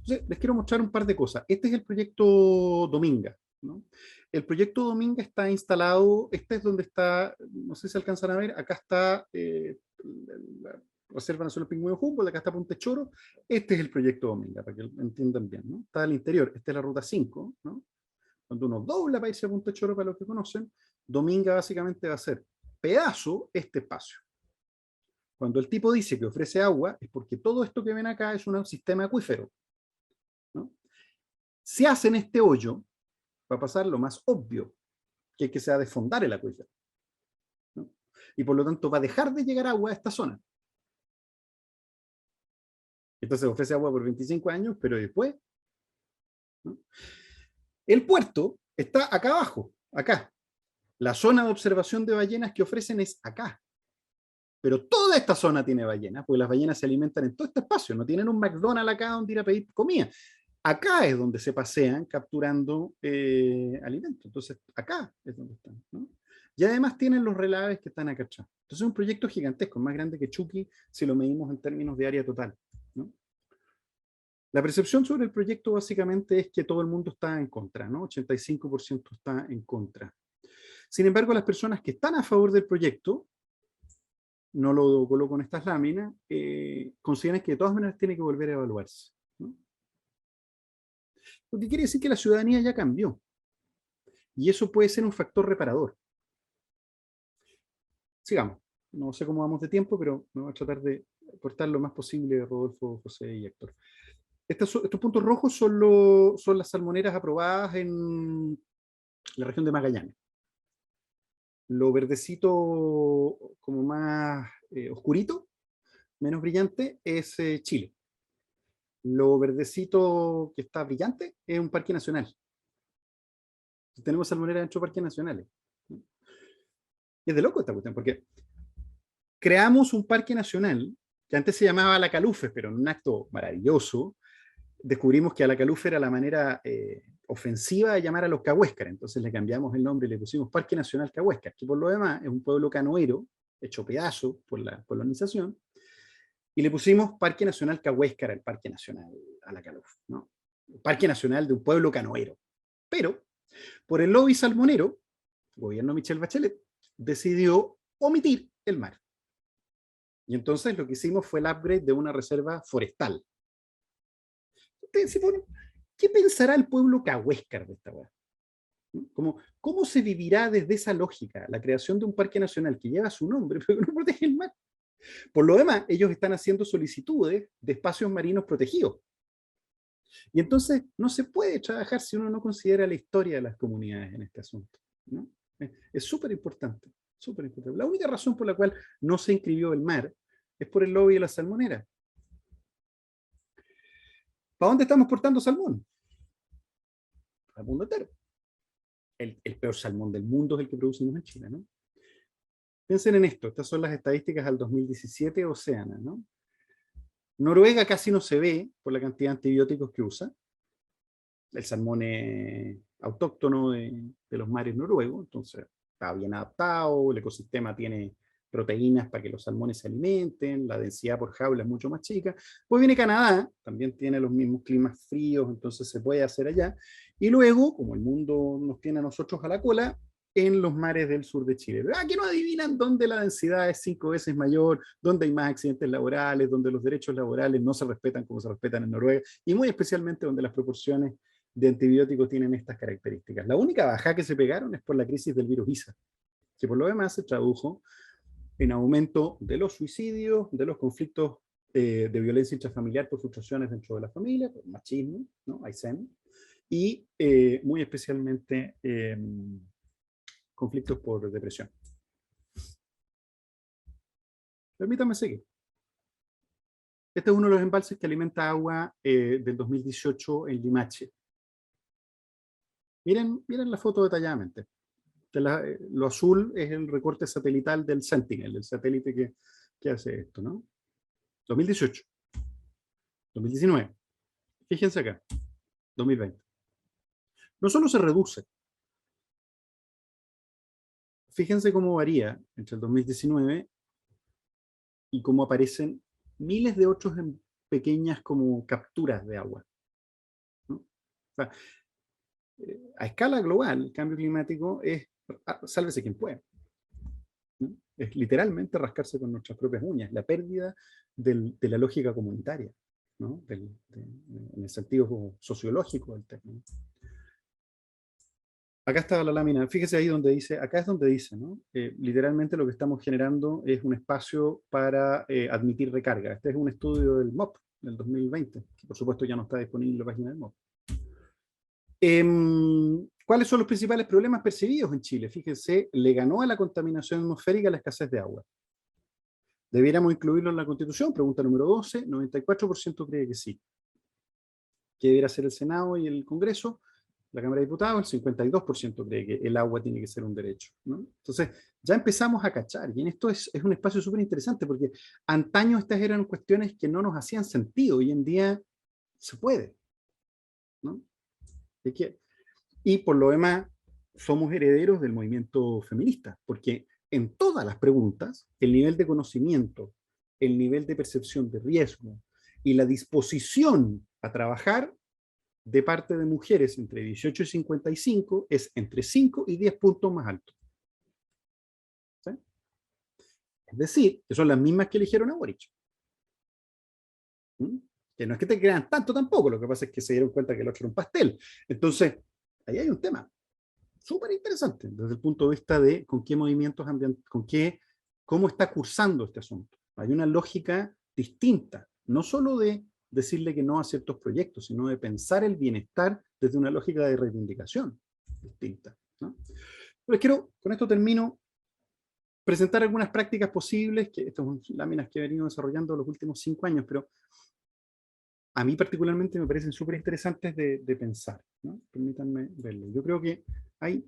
Entonces, les quiero mostrar un par de cosas. Este es el proyecto Dominga, ¿no? El proyecto Dominga está instalado, este es donde está, no sé si alcanzan a ver, acá está la Reserva Nacional Pingüino Humboldt, acá está Punta Choro, este es el proyecto Dominga, para que lo entiendan bien, ¿no? Está al interior, esta es la ruta 5, ¿no? Cuando uno dobla para irse a Punta Choro, para los que conocen, Dominga básicamente va a ser pedazo este espacio. Cuando el tipo dice que ofrece agua, es porque todo esto que ven acá es un sistema acuífero, ¿no? Si hacen este hoyo, va a pasar lo más obvio, que se va a desfondar el acuífero, ¿no? Y por lo tanto va a dejar de llegar agua a esta zona. Entonces ofrece agua por 25 años, pero después, ¿no? El puerto está acá abajo, acá. La zona de observación de ballenas que ofrecen es acá. Pero toda esta zona tiene ballenas, porque las ballenas se alimentan en todo este espacio, no tienen un McDonald's acá donde ir a pedir comida. Acá es donde se pasean capturando alimentos. Entonces, acá es donde están, ¿no? Y además tienen los relaves que están acá atrás. Entonces es un proyecto gigantesco, más grande que Chucky si lo medimos en términos de área total, ¿no? La percepción sobre el proyecto básicamente es que todo el mundo está en contra, ¿no? 85% está en contra. Sin embargo, las personas que están a favor del proyecto, no lo coloco en estas láminas, consideran que de todas maneras tiene que volver a evaluarse, ¿no? Lo que quiere decir que la ciudadanía ya cambió. Y eso puede ser un factor reparador. Sigamos. No sé cómo vamos de tiempo, pero me voy a tratar de cortar lo más posible, Rodolfo, José y Héctor. Estos puntos rojos son las salmoneras aprobadas en la región de Magallanes. Lo verdecito como más oscurito, menos brillante, es Chile. Lo verdecito que está brillante es un parque nacional. Tenemos salmoneras dentro de parques nacionales. Y es de loco esta cuestión, porque creamos un parque nacional que antes se llamaba Alacalufes, pero en un acto maravilloso, descubrimos que Alacalufe era la manera ofensiva de llamar a los cahuéscares. Entonces le cambiamos el nombre y le pusimos Parque Nacional Cahuéscar, que por lo demás es un pueblo canoero, hecho pedazo por la colonización, y le pusimos Parque Nacional Cahuéscar al Parque Nacional Alacalufe, ¿no? Parque Nacional de un pueblo canoero. Pero, por el lobby salmonero, el gobierno Michelle Bachelet decidió omitir el mar. Y entonces lo que hicimos fue el upgrade de una reserva forestal. Ustedes se ponen, ¿qué pensará el pueblo cahuéscar de esta weá? ¿Cómo se vivirá desde esa lógica la creación de un parque nacional que lleva su nombre, pero que no protege el mar? Por lo demás, ellos están haciendo solicitudes de espacios marinos protegidos. Y entonces no se puede trabajar si uno no considera la historia de las comunidades en este asunto, ¿no? Es súper importante, súper importante. La única razón por la cual no se inscribió el mar es por el lobby de la salmonera. ¿Para dónde estamos portando salmón? Al mundo entero. El peor salmón del mundo es el que producimos en Chile, ¿no? Piensen en esto, estas son las estadísticas al 2017 Oceana, ¿no? Noruega casi no se ve por la cantidad de antibióticos que usa. El salmón es autóctono de los mares noruegos, entonces está bien adaptado, el ecosistema tiene proteínas para que los salmones se alimenten, la densidad por jaula es mucho más chica. Pues viene Canadá, también tiene los mismos climas fríos, entonces se puede hacer allá. Y luego, como el mundo nos tiene a nosotros a la cola, en los mares del sur de Chile. Aquí no adivinan dónde la densidad es 5 veces mayor, dónde hay más accidentes laborales, donde los derechos laborales no se respetan como se respetan en Noruega, y muy especialmente donde las proporciones de antibióticos tienen estas características. La única baja que se pegaron es por la crisis del virus ISA, que por lo demás se tradujo en aumento de los suicidios, de los conflictos de violencia intrafamiliar por frustraciones dentro de la familia, por machismo, ¿no? Aysén, y muy especialmente conflictos por depresión. Permítanme seguir. Este es uno de los embalses que alimenta agua del 2018 en Limache. Miren la foto detalladamente. Lo azul es el recorte satelital del Sentinel, el satélite que hace esto, ¿no? 2018, 2019. Fíjense acá, 2020. No solo se reduce, fíjense cómo varía entre el 2019 y cómo aparecen miles de otros en pequeñas como capturas de agua, ¿no? O sea, a escala global, el cambio climático es sálvese quien pueda, ¿no? Es literalmente rascarse con nuestras propias uñas, la pérdida de la lógica comunitaria, ¿no? En el sentido sociológico del término. Acá está la lámina, fíjese ahí donde dice, acá es donde dice, ¿no? Literalmente lo que estamos generando es un espacio para admitir recarga. Este es un estudio del MOP del 2020, que por supuesto ya no está disponible en la página del MOP. ¿Cuáles son los principales problemas percibidos en Chile? Fíjense, le ganó a la contaminación atmosférica la escasez de agua. ¿Debiéramos incluirlo en la Constitución? Pregunta número 12, 94% cree que sí. ¿Qué debiera hacer el Senado y el Congreso? La Cámara de Diputados, el 52% cree que el agua tiene que ser un derecho, ¿no? Entonces, ya empezamos a cachar, y en esto es un espacio súper interesante, porque antaño estas eran cuestiones que no nos hacían sentido, hoy en día se puede, ¿no? Y por lo demás, somos herederos del movimiento feminista, porque en todas las preguntas, el nivel de conocimiento, el nivel de percepción de riesgo y la disposición a trabajar de parte de mujeres entre 18 y 55 es entre 5 y 10 puntos más alto. ¿Sí? Es decir, que son las mismas que eligieron a Boric. ¿Mm? Que no es que te crean tanto tampoco, lo que pasa es que se dieron cuenta que el otro era un pastel. Entonces, ahí hay un tema súper interesante desde el punto de vista de con qué movimientos ambientales, cómo está cursando este asunto. Hay una lógica distinta, no solo de decirle que no a ciertos proyectos, sino de pensar el bienestar desde una lógica de reivindicación distinta, ¿no? Pero quiero, con esto termino, presentar algunas prácticas posibles, que estas son láminas que he venido desarrollando los últimos 5 años, pero a mí particularmente me parecen súper interesantes de pensar, ¿no? Permítanme verlo. Yo creo que hay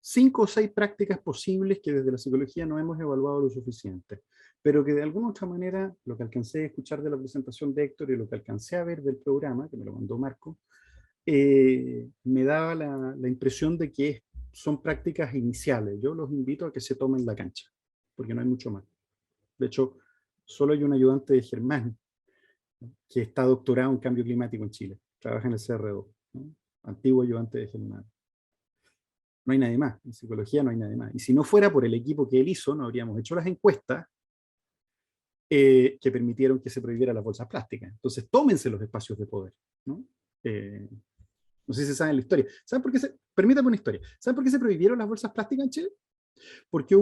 5 o 6 prácticas posibles que desde la psicología no hemos evaluado lo suficiente, pero que de alguna otra manera, lo que alcancé a escuchar de la presentación de Héctor y lo que alcancé a ver del programa, que me lo mandó Marco, me daba la impresión de que son prácticas iniciales. Yo los invito a que se tomen la cancha, porque no hay mucho más. De hecho, solo hay un ayudante de Germán, ¿no?, que está doctorado en cambio climático en Chile. Trabaja en el CR2, ¿no? Antiguo ayudante de Germán. No hay nadie más. En psicología no hay nadie más. Y si no fuera por el equipo que él hizo, no habríamos hecho las encuestas que permitieron que se prohibiera las bolsas plásticas. Entonces, tómense los espacios de poder, ¿no? No sé si saben la historia. ¿Saben por qué permítame una historia. ¿Saben por qué se prohibieron las bolsas plásticas en Chile? Porque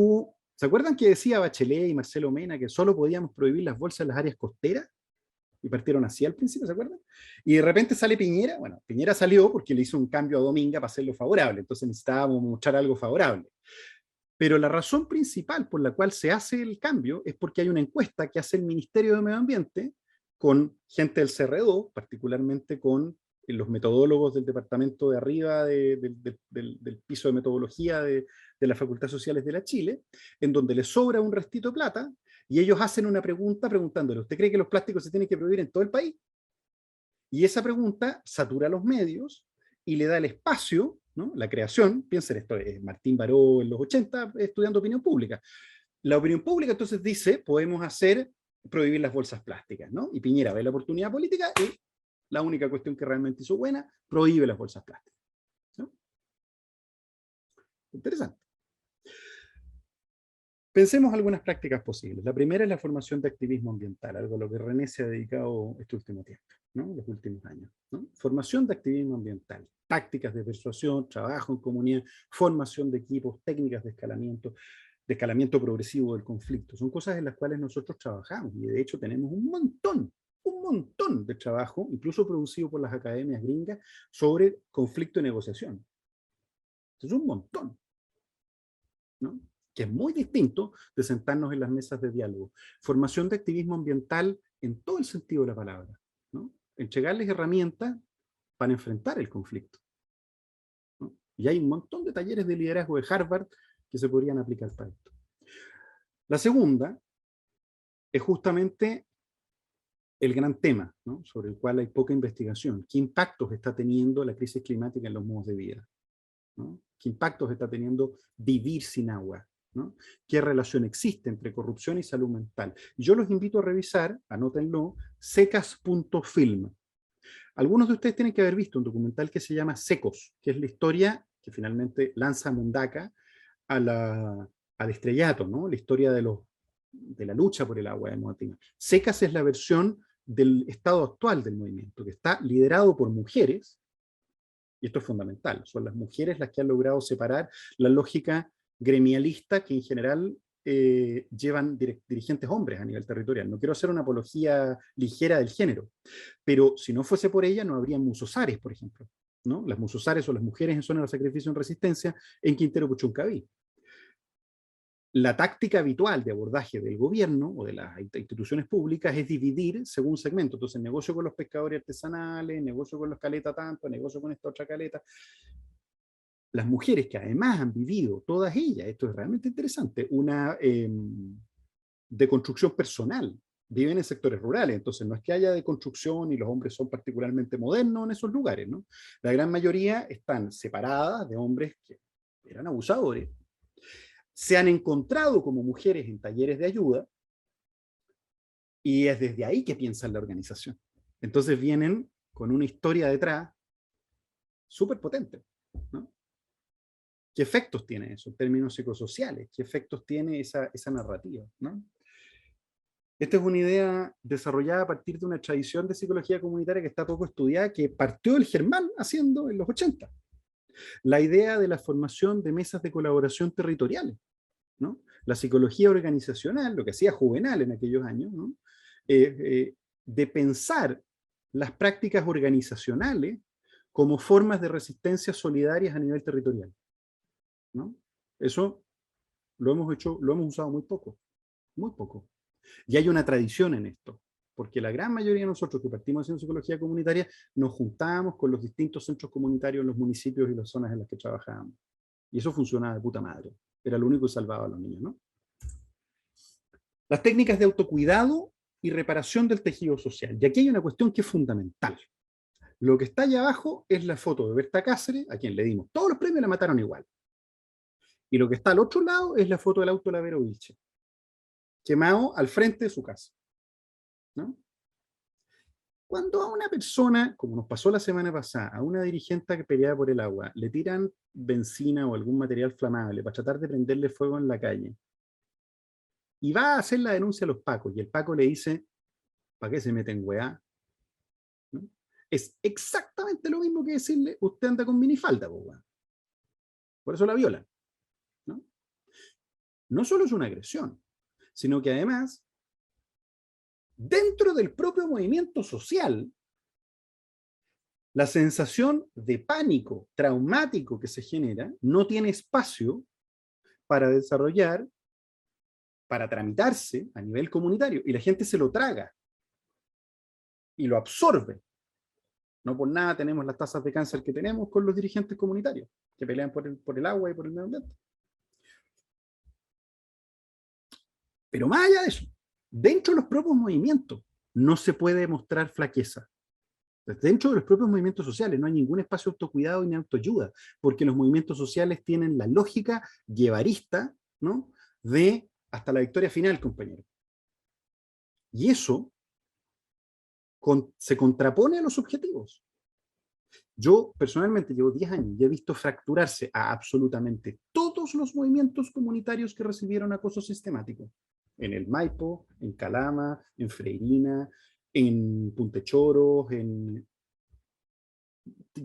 ¿se acuerdan que decía Bachelet y Marcelo Mena que solo podíamos prohibir las bolsas en las áreas costeras? Y partieron así al principio, ¿se acuerdan? Y de repente sale Piñera. Bueno, Piñera salió porque le hizo un cambio a Dominga para hacerlo favorable, entonces necesitábamos mostrar algo favorable. Pero la razón principal por la cual se hace el cambio es porque hay una encuesta que hace el Ministerio de Medio Ambiente con gente del CR2, particularmente con los metodólogos del departamento de arriba del piso de metodología de la Facultad de Sociales de la Chile, en donde les sobra un restito de plata, y ellos hacen una pregunta preguntándole, ¿usted cree que los plásticos se tienen que prohibir en todo el país? Y esa pregunta satura los medios y le da el espacio, ¿no?, la creación. Piensen, esto es Martín Baró en los 80 estudiando opinión pública. La opinión pública entonces dice, podemos prohibir las bolsas plásticas, ¿no? Y Piñera ve la oportunidad política y la única cuestión que realmente hizo buena, prohíbe las bolsas plásticas, ¿no? Interesante. Pensemos algunas prácticas posibles. La primera es la formación de activismo ambiental, algo a lo que René se ha dedicado este último tiempo, ¿no?, los últimos años, ¿no? Formación de activismo ambiental, tácticas de persuasión, trabajo en comunidad, formación de equipos, técnicas de escalamiento progresivo del conflicto. Son cosas en las cuales nosotros trabajamos y de hecho tenemos un montón de trabajo, incluso producido por las academias gringas, sobre conflicto y negociación. Es un montón, ¿no?, que es muy distinto de sentarnos en las mesas de diálogo. Formación de activismo ambiental en todo el sentido de la palabra, ¿no? Entregarles herramientas para enfrentar el conflicto, ¿no? Y hay un montón de talleres de liderazgo de Harvard que se podrían aplicar para esto. La segunda es justamente el gran tema, ¿no?, sobre el cual hay poca investigación. ¿Qué impactos está teniendo la crisis climática en los modos de vida, ¿no? ¿Qué impactos está teniendo vivir sin agua, ¿no? ¿Qué relación existe entre corrupción y salud mental? Yo los invito a revisar, anótenlo, secas.film. Algunos de ustedes tienen que haber visto un documental que se llama Secos, que es la historia que finalmente lanza a Mundaca al estrellato, ¿no? La historia de la lucha por el agua de Moatina. Secas es la versión del estado actual del movimiento, que está liderado por mujeres, y esto es fundamental, son las mujeres las que han logrado separar la lógica gremialista que en general llevan dirigentes hombres a nivel territorial. No quiero hacer una apología ligera del género, pero si no fuese por ella no habría musosares, por ejemplo, ¿no? Las musosares son las mujeres en zona de sacrificio en resistencia en Quintero Puchuncaví. La táctica habitual de abordaje del gobierno o de las instituciones públicas es dividir según segmento. Entonces, negocio con los pescadores artesanales, negocio con los caletas tanto, negocio con esta otra caleta. Las mujeres que además han vivido, todas ellas, esto es realmente interesante, una deconstrucción personal, viven en sectores rurales, entonces no es que haya deconstrucción y los hombres son particularmente modernos en esos lugares, ¿no? La gran mayoría están separadas de hombres que eran abusadores, se han encontrado como mujeres en talleres de ayuda y es desde ahí que piensan la organización. Entonces vienen con una historia detrás súper potente, ¿no? ¿Qué efectos tiene eso en términos psicosociales? ¿Qué efectos tiene esa narrativa, ¿no? Esta es una idea desarrollada a partir de una tradición de psicología comunitaria que está poco estudiada, que partió el Germán haciendo en los 80. La idea de la formación de mesas de colaboración territoriales, ¿no? La psicología organizacional, lo que hacía Juvenal en aquellos años, ¿no? De pensar las prácticas organizacionales como formas de resistencia solidarias a nivel territorial, ¿no? Eso lo hemos usado muy poco, muy poco. Y hay una tradición en esto, porque la gran mayoría de nosotros que partimos haciendo psicología comunitaria nos juntábamos con los distintos centros comunitarios en los municipios y las zonas en las que trabajábamos. Y eso funcionaba de puta madre. Era lo único que salvaba a los niños, ¿no? Las técnicas de autocuidado y reparación del tejido social. Y aquí hay una cuestión que es fundamental. Lo que está allá abajo es la foto de Berta Cáceres, a quien le dimos todos los premios y la mataron igual. Y lo que está al otro lado es la foto del auto Lavero Vilche, quemado al frente de su casa, ¿no? Cuando a una persona, como nos pasó la semana pasada, a una dirigente que peleaba por el agua, le tiran benzina o algún material flamable para tratar de prenderle fuego en la calle, y va a hacer la denuncia a los pacos, y el paco le dice, ¿para qué se meten weá? ¿No? Es exactamente lo mismo que decirle, usted anda con minifalda, weá. Por eso la violan, ¿no? No solo es una agresión, sino que además, dentro del propio movimiento social, la sensación de pánico traumático que se genera no tiene espacio para desarrollar, para tramitarse a nivel comunitario, y la gente se lo traga y lo absorbe. No por nada tenemos las tasas de cáncer que tenemos con los dirigentes comunitarios, que pelean por el agua y por el medio ambiente. Pero más allá de eso, dentro de los propios movimientos no se puede mostrar flaqueza. Dentro de los propios movimientos sociales no hay ningún espacio de autocuidado ni autoayuda, porque los movimientos sociales tienen la lógica guevarista, ¿no? De hasta la victoria final, compañero. Y eso se contrapone a los objetivos. Yo personalmente llevo 10 años y he visto fracturarse a absolutamente todos los movimientos comunitarios que recibieron acoso sistemático. En el Maipo, en Calama, en Freirina, en Puntechoros,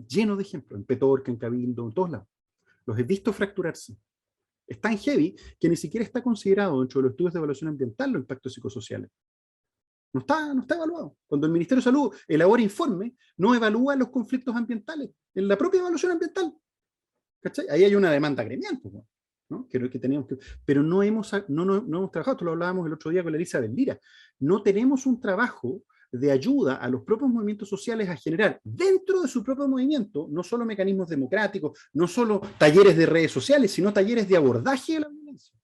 lleno de ejemplos, en Petorca, en Cabildo, en todos lados. Los he visto fracturarse. Es tan heavy que ni siquiera está considerado dentro de los estudios de evaluación ambiental los impactos psicosociales. No está evaluado. Cuando el Ministerio de Salud elabora informe, no evalúa los conflictos ambientales en la propia evaluación ambiental. ¿Cachai? Ahí hay una demanda gremial, pues, ¿no? Que teníamos que, pero no hemos trabajado, esto lo hablábamos el otro día con la Elisa Lira, no tenemos un trabajo de ayuda a los propios movimientos sociales a generar dentro de su propio movimiento, no solo mecanismos democráticos, no solo talleres de redes sociales, sino talleres de abordaje de la violencia.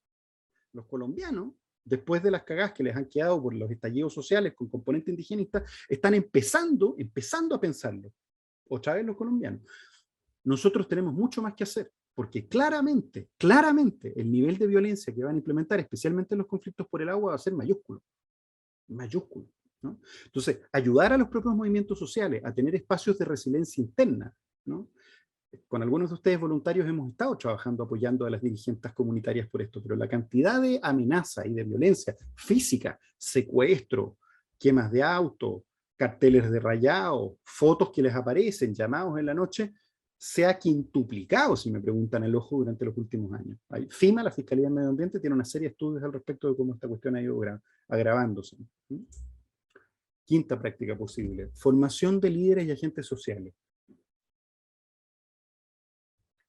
Los colombianos, después de las cagadas que les han quedado por los estallidos sociales con componente indigenista, están empezando a pensarlo. Otra vez los colombianos. Nosotros tenemos mucho más que hacer, porque claramente, el nivel de violencia que van a implementar, especialmente en los conflictos por el agua, va a ser mayúsculo. Mayúsculo. ¿no? Entonces, ayudar a los propios movimientos sociales a tener espacios de resiliencia interna, ¿no? Con algunos de ustedes voluntarios hemos estado trabajando apoyando a las dirigentes comunitarias por esto, pero la cantidad de amenaza y de violencia física, secuestro, quemas de auto, carteles de rayado, fotos que les aparecen, llamados en la noche, se ha quintuplicado, si me preguntan el ojo, durante los últimos años. FIMA, la Fiscalía del Medio Ambiente, tiene una serie de estudios al respecto de cómo esta cuestión ha ido agravándose. Quinta práctica posible, formación de líderes y agentes sociales.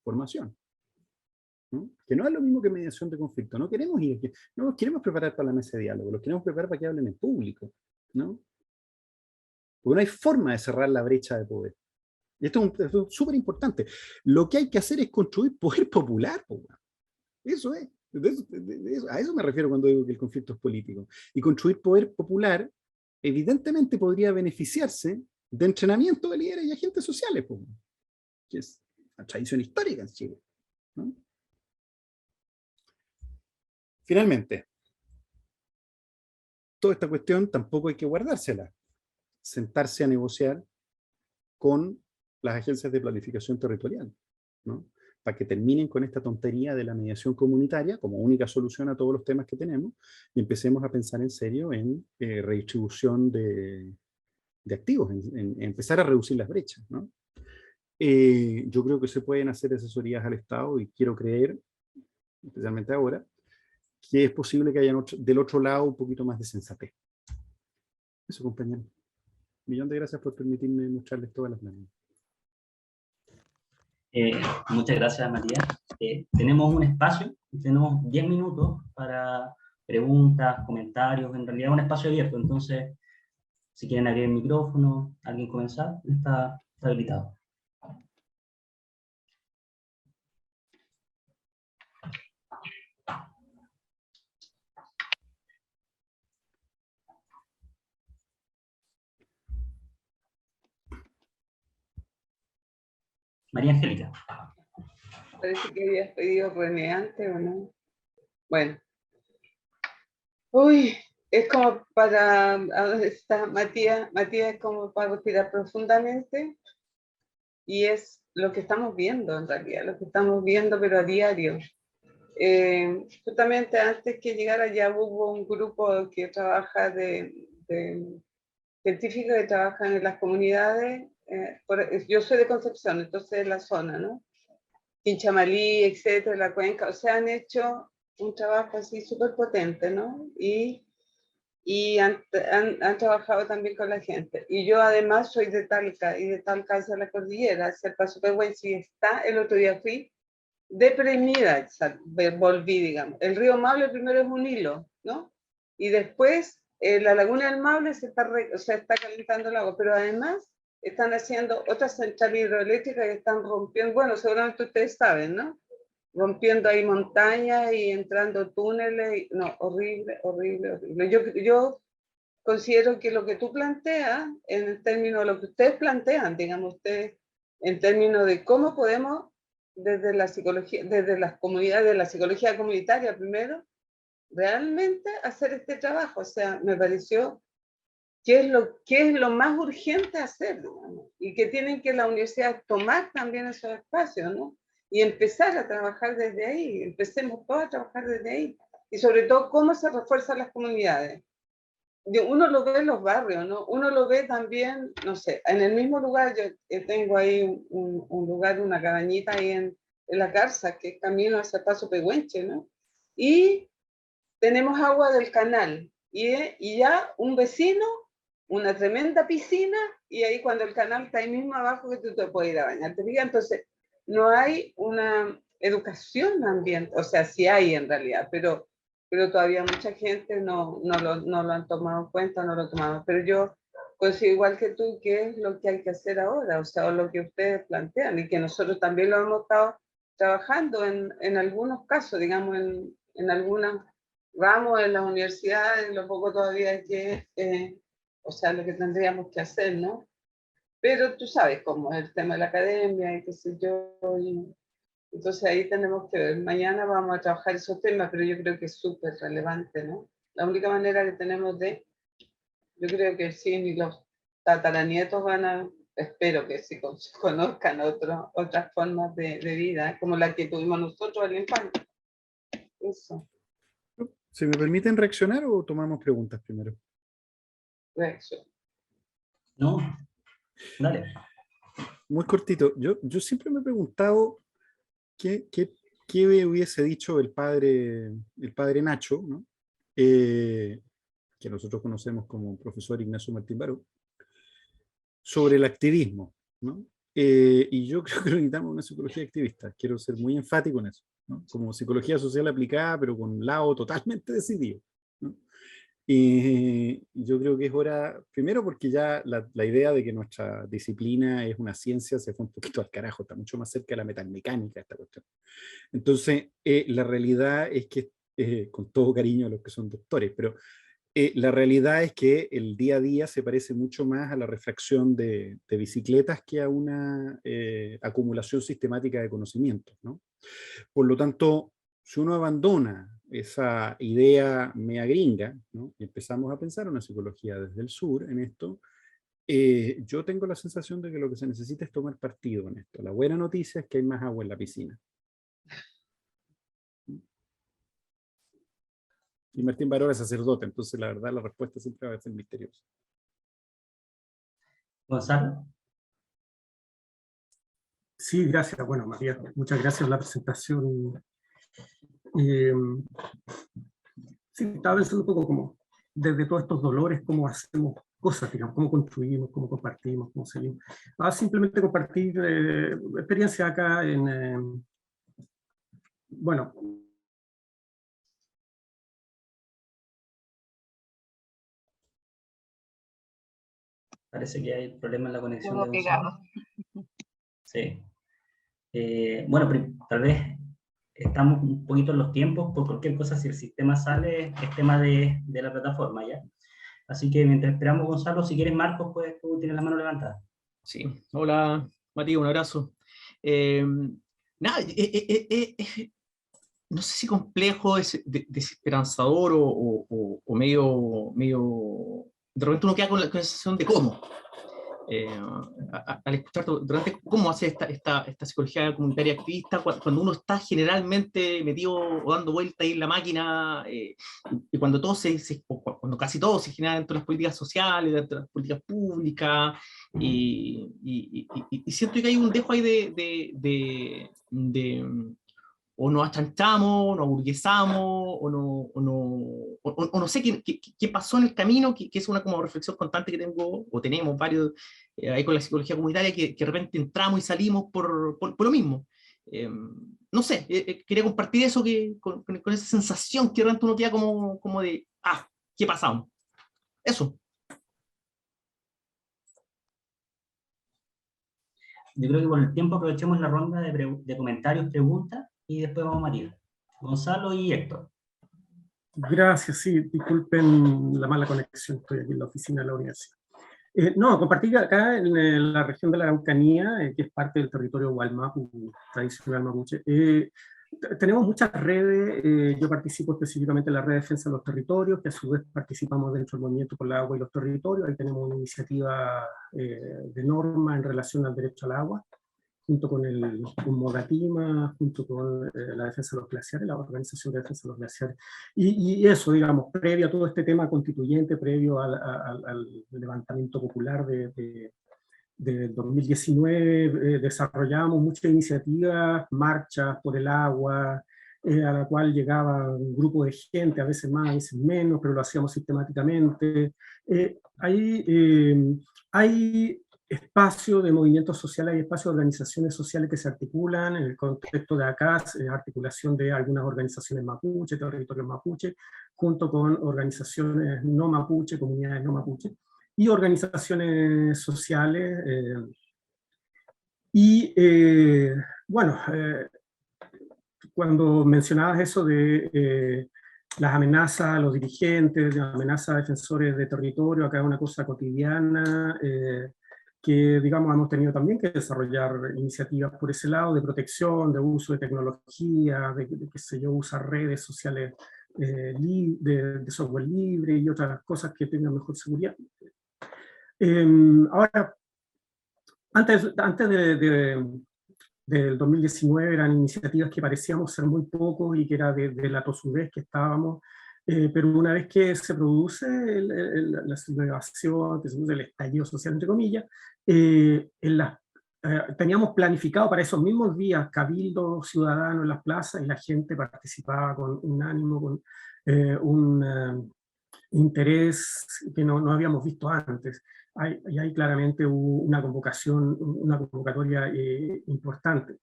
Formación, ¿no? Que no es lo mismo que mediación de conflicto. No queremos no los queremos preparar para la mesa de diálogo, los queremos preparar para que hablen en público, ¿no? Porque no hay forma de cerrar la brecha de poder. Y esto es súper importante. Lo que hay que hacer es construir poder popular, eso es. A eso me refiero cuando digo que el conflicto es político. Y construir poder popular, evidentemente, podría beneficiarse de entrenamiento de líderes y agentes sociales, que es una tradición histórica en Chile, ¿no? Finalmente, toda esta cuestión tampoco hay que guardársela. Sentarse a negociar con las agencias de planificación territorial, ¿no? Para que terminen con esta tontería de la mediación comunitaria como única solución a todos los temas que tenemos y empecemos a pensar en serio en redistribución de activos, en empezar a reducir las brechas, ¿no? Yo creo que se pueden hacer asesorías al Estado y quiero creer, especialmente ahora, que es posible que haya del otro lado un poquito más de sensatez. Eso, compañero. Millón de gracias por permitirme mostrarles todas las maneras. Muchas gracias, Matías. Tenemos un espacio, tenemos 10 minutos para preguntas, comentarios, en realidad es un espacio abierto, entonces si quieren abrir el micrófono, alguien comenzar, está habilitado. María Angélica. Parece que habías pedido René antes, ¿o no? Bueno. Uy, es como para... ¿A dónde está Matías? Matías es como para respirar profundamente. Y es lo que estamos viendo, en realidad, lo que estamos viendo, pero a diario. Justamente antes que llegara ya hubo un grupo que trabaja de científicos que trabajan en las comunidades. Yo soy de Concepción, entonces es la zona, ¿no? Quinchamalí, etcétera, la cuenca, o sea, han hecho un trabajo así súper potente, ¿no? Y han trabajado también con la gente. Y yo además soy de Talca, y de Talca hacia la cordillera, hacia el Paso Pehuenche, y está, el otro día fui deprimida, volví, digamos. El río Maule primero es un hilo, ¿no? Y después la laguna del Maule se está calentando el agua, pero además están haciendo otras centrales hidroeléctricas que están rompiendo, bueno, seguramente ustedes saben, ¿no? Rompiendo ahí montañas y entrando túneles, no, horrible, horrible, horrible. Yo considero que lo que tú planteas, en términos de lo que ustedes plantean, digamos ustedes, en términos de cómo podemos, desde la psicología, desde las comunidades, de la psicología comunitaria primero, realmente hacer este trabajo. O sea, me pareció qué es lo más urgente hacer, digamos, y que tienen que las universidades tomar también esos espacios, ¿no? Y empezar a trabajar desde ahí, empecemos todos a trabajar desde ahí, y sobre todo cómo se refuerzan las comunidades. Uno lo ve en los barrios, ¿no? Uno lo ve también, no sé, en el mismo lugar, yo tengo ahí un lugar, una cabañita ahí en la Garza, que es camino hacia Paso Pehuenche, ¿no? Y tenemos agua del canal, y ya un vecino, una tremenda piscina, y ahí cuando el canal está ahí mismo abajo que tú te puedes ir a bañar. Entonces, no hay una educación ambiental, o sea, sí hay en realidad, pero todavía mucha gente no lo han tomado en cuenta, no lo tomamos. Pero yo considero igual que tú, ¿qué es lo que hay que hacer ahora? O sea, lo que ustedes plantean, y que nosotros también lo hemos estado trabajando en algunos casos, digamos, en algunos ramos en las universidades, lo poco todavía que, o sea, lo que tendríamos que hacer, ¿no? Pero tú sabes cómo es el tema de la academia y qué sé yo, y entonces ahí tenemos que ver. Mañana vamos a trabajar esos temas, pero yo creo que es súper relevante, ¿no? La única manera que tenemos de Yo creo que sí, y los tataranietos van a, espero que sí conozcan otras formas de vida, como la que tuvimos nosotros al infancia. Eso, ¿Se me permiten reaccionar o tomamos preguntas primero? eso. ¿No? Dale. Muy cortito. Yo siempre me he preguntado qué hubiese dicho el padre Nacho, ¿no? Que nosotros conocemos como profesor Ignacio Martín Baró, sobre el activismo, ¿no? Y yo creo que necesitamos una psicología activista. Quiero ser muy enfático en eso, ¿no? Como psicología social aplicada, pero con un lado totalmente decidido, ¿no? Y yo creo que es hora, primero porque ya la idea de que nuestra disciplina es una ciencia se fue un poquito al carajo, está mucho más cerca de la metalmecánica esta cuestión. Entonces, la realidad es que, con todo cariño a los que son doctores, pero la realidad es que el día a día se parece mucho más a la refracción de bicicletas que a una acumulación sistemática de conocimientos, ¿no? Por lo tanto, si uno abandona esa idea mea gringa, ¿no? Y empezamos a pensar una psicología desde el sur en esto, yo tengo la sensación de que lo que se necesita es tomar partido en esto. La buena noticia es que hay más agua en la piscina. Y Martín Baró es sacerdote, entonces la verdad la respuesta siempre va a ser misteriosa. Gonzalo. Sí, gracias. Bueno, María, muchas gracias por la presentación. Eh, sí, estaba pensando un poco como desde todos estos dolores, cómo hacemos cosas, digamos, cómo construimos, cómo compartimos, cómo seguimos. Simplemente compartir experiencia acá en, bueno, Parece que hay problemas en la conexión de Todo Gonzalo. pegado. Sí. Bueno, tal vez estamos un poquito en los tiempos, por cualquier cosa, si el sistema sale, es tema de la plataforma, ¿ya? Así que mientras esperamos, Gonzalo, si quieres, Marcos, pues tú tienes la mano levantada. Sí, hola Matías, un abrazo. Nada, no sé si complejo, es desesperanzador o medio... De repente uno queda con la sensación de cómo. Al escuchar durante cómo hace esta psicología comunitaria activista cuando uno está generalmente metido o dando vueltas ahí en la máquina y cuando cuando casi todo se genera dentro de las políticas sociales, dentro de las políticas públicas y siento que hay un dejo ahí de o nos achanchamos, o nos aburguesamos, o no sé qué pasó en el camino, que es una como reflexión constante que tengo, o tenemos varios ahí con la psicología comunitaria, que de repente entramos y salimos por lo mismo. No sé, quería compartir eso con esa sensación que de repente uno queda como de, ¿qué pasamos? Eso. Yo creo que con el tiempo aprovechemos la ronda de comentarios, preguntas, y después vamos a María. Gonzalo y Héctor. gracias, sí, disculpen la mala conexión, estoy aquí en la oficina de la universidad. No, compartir acá en la región de la Araucanía, que es parte del territorio Gualmapu, tradicional mapuche, tenemos muchas redes. Yo participo específicamente en la red de defensa de los territorios, que a su vez participamos dentro del movimiento por el agua y los territorios. Ahí tenemos una iniciativa de norma en relación al derecho al agua, junto con Modatima, junto con la defensa de los glaciares, la Organización de Defensa de los Glaciares. Y eso, digamos, previo a todo este tema constituyente, previo al levantamiento popular de 2019, desarrollamos muchas iniciativas, marchas por el agua, a la cual llegaba un grupo de gente, a veces más, a veces menos, pero lo hacíamos sistemáticamente. Hay espacio de movimientos sociales, hay espacio de organizaciones sociales que se articulan en el contexto de acá, articulación de algunas organizaciones mapuche, territorios mapuche, junto con organizaciones no mapuche, comunidades no mapuche, y organizaciones sociales. Bueno, cuando mencionabas eso de las amenazas a los dirigentes, las amenazas a defensores de territorio, acá es una cosa cotidiana, que digamos hemos tenido también que desarrollar iniciativas por ese lado de protección, de uso de tecnología, de qué sé yo, usar redes sociales de software libre y otras cosas que tengan mejor seguridad. Ahora, antes del 2019 eran iniciativas que parecíamos ser muy pocos y que era de la tosudez que estábamos, pero una vez que se produce la sublevación, que se produce el estallido social, entre comillas, teníamos planificado para esos mismos días cabildo ciudadano en las plazas y la gente participaba con un ánimo, con un interés que no habíamos visto antes. Y ahí claramente hubo una convocatoria importante.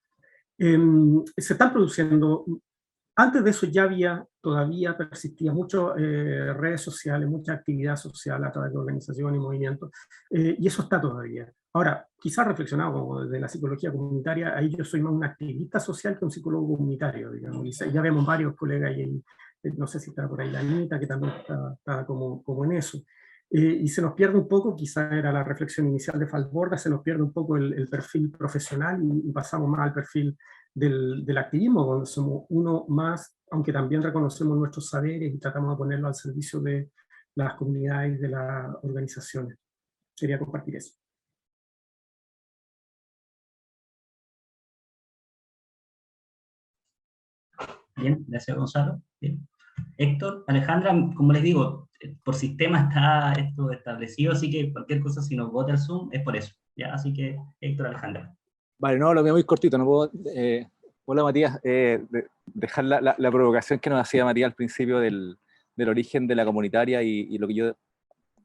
Se están produciendo, antes de eso todavía persistía mucho redes sociales, mucha actividad social a través de organizaciones y movimientos, y eso está todavía. Ahora, quizás reflexionado como desde la psicología comunitaria, ahí yo soy más un activista social que un psicólogo comunitario, digamos, y ya vemos varios colegas ahí, no sé si está por ahí la Anita, que también está como en eso. Y se nos pierde un poco, quizá era la reflexión inicial de Falsborda, se nos pierde un poco el perfil profesional y pasamos más al perfil del activismo, donde somos uno más, aunque también reconocemos nuestros saberes y tratamos de ponerlo al servicio de las comunidades y de las organizaciones. Quería compartir eso. Bien, gracias Gonzalo. Bien. Héctor, Alejandra, como les digo, por sistema está esto establecido, así que cualquier cosa si nos vota el Zoom es por eso. ¿Ya? Así que Héctor, Alejandra. Vale, no, lo veo muy cortito, no puedo... hola Matías, dejar la provocación que nos hacía Matías al principio del origen de la comunitaria y lo que yo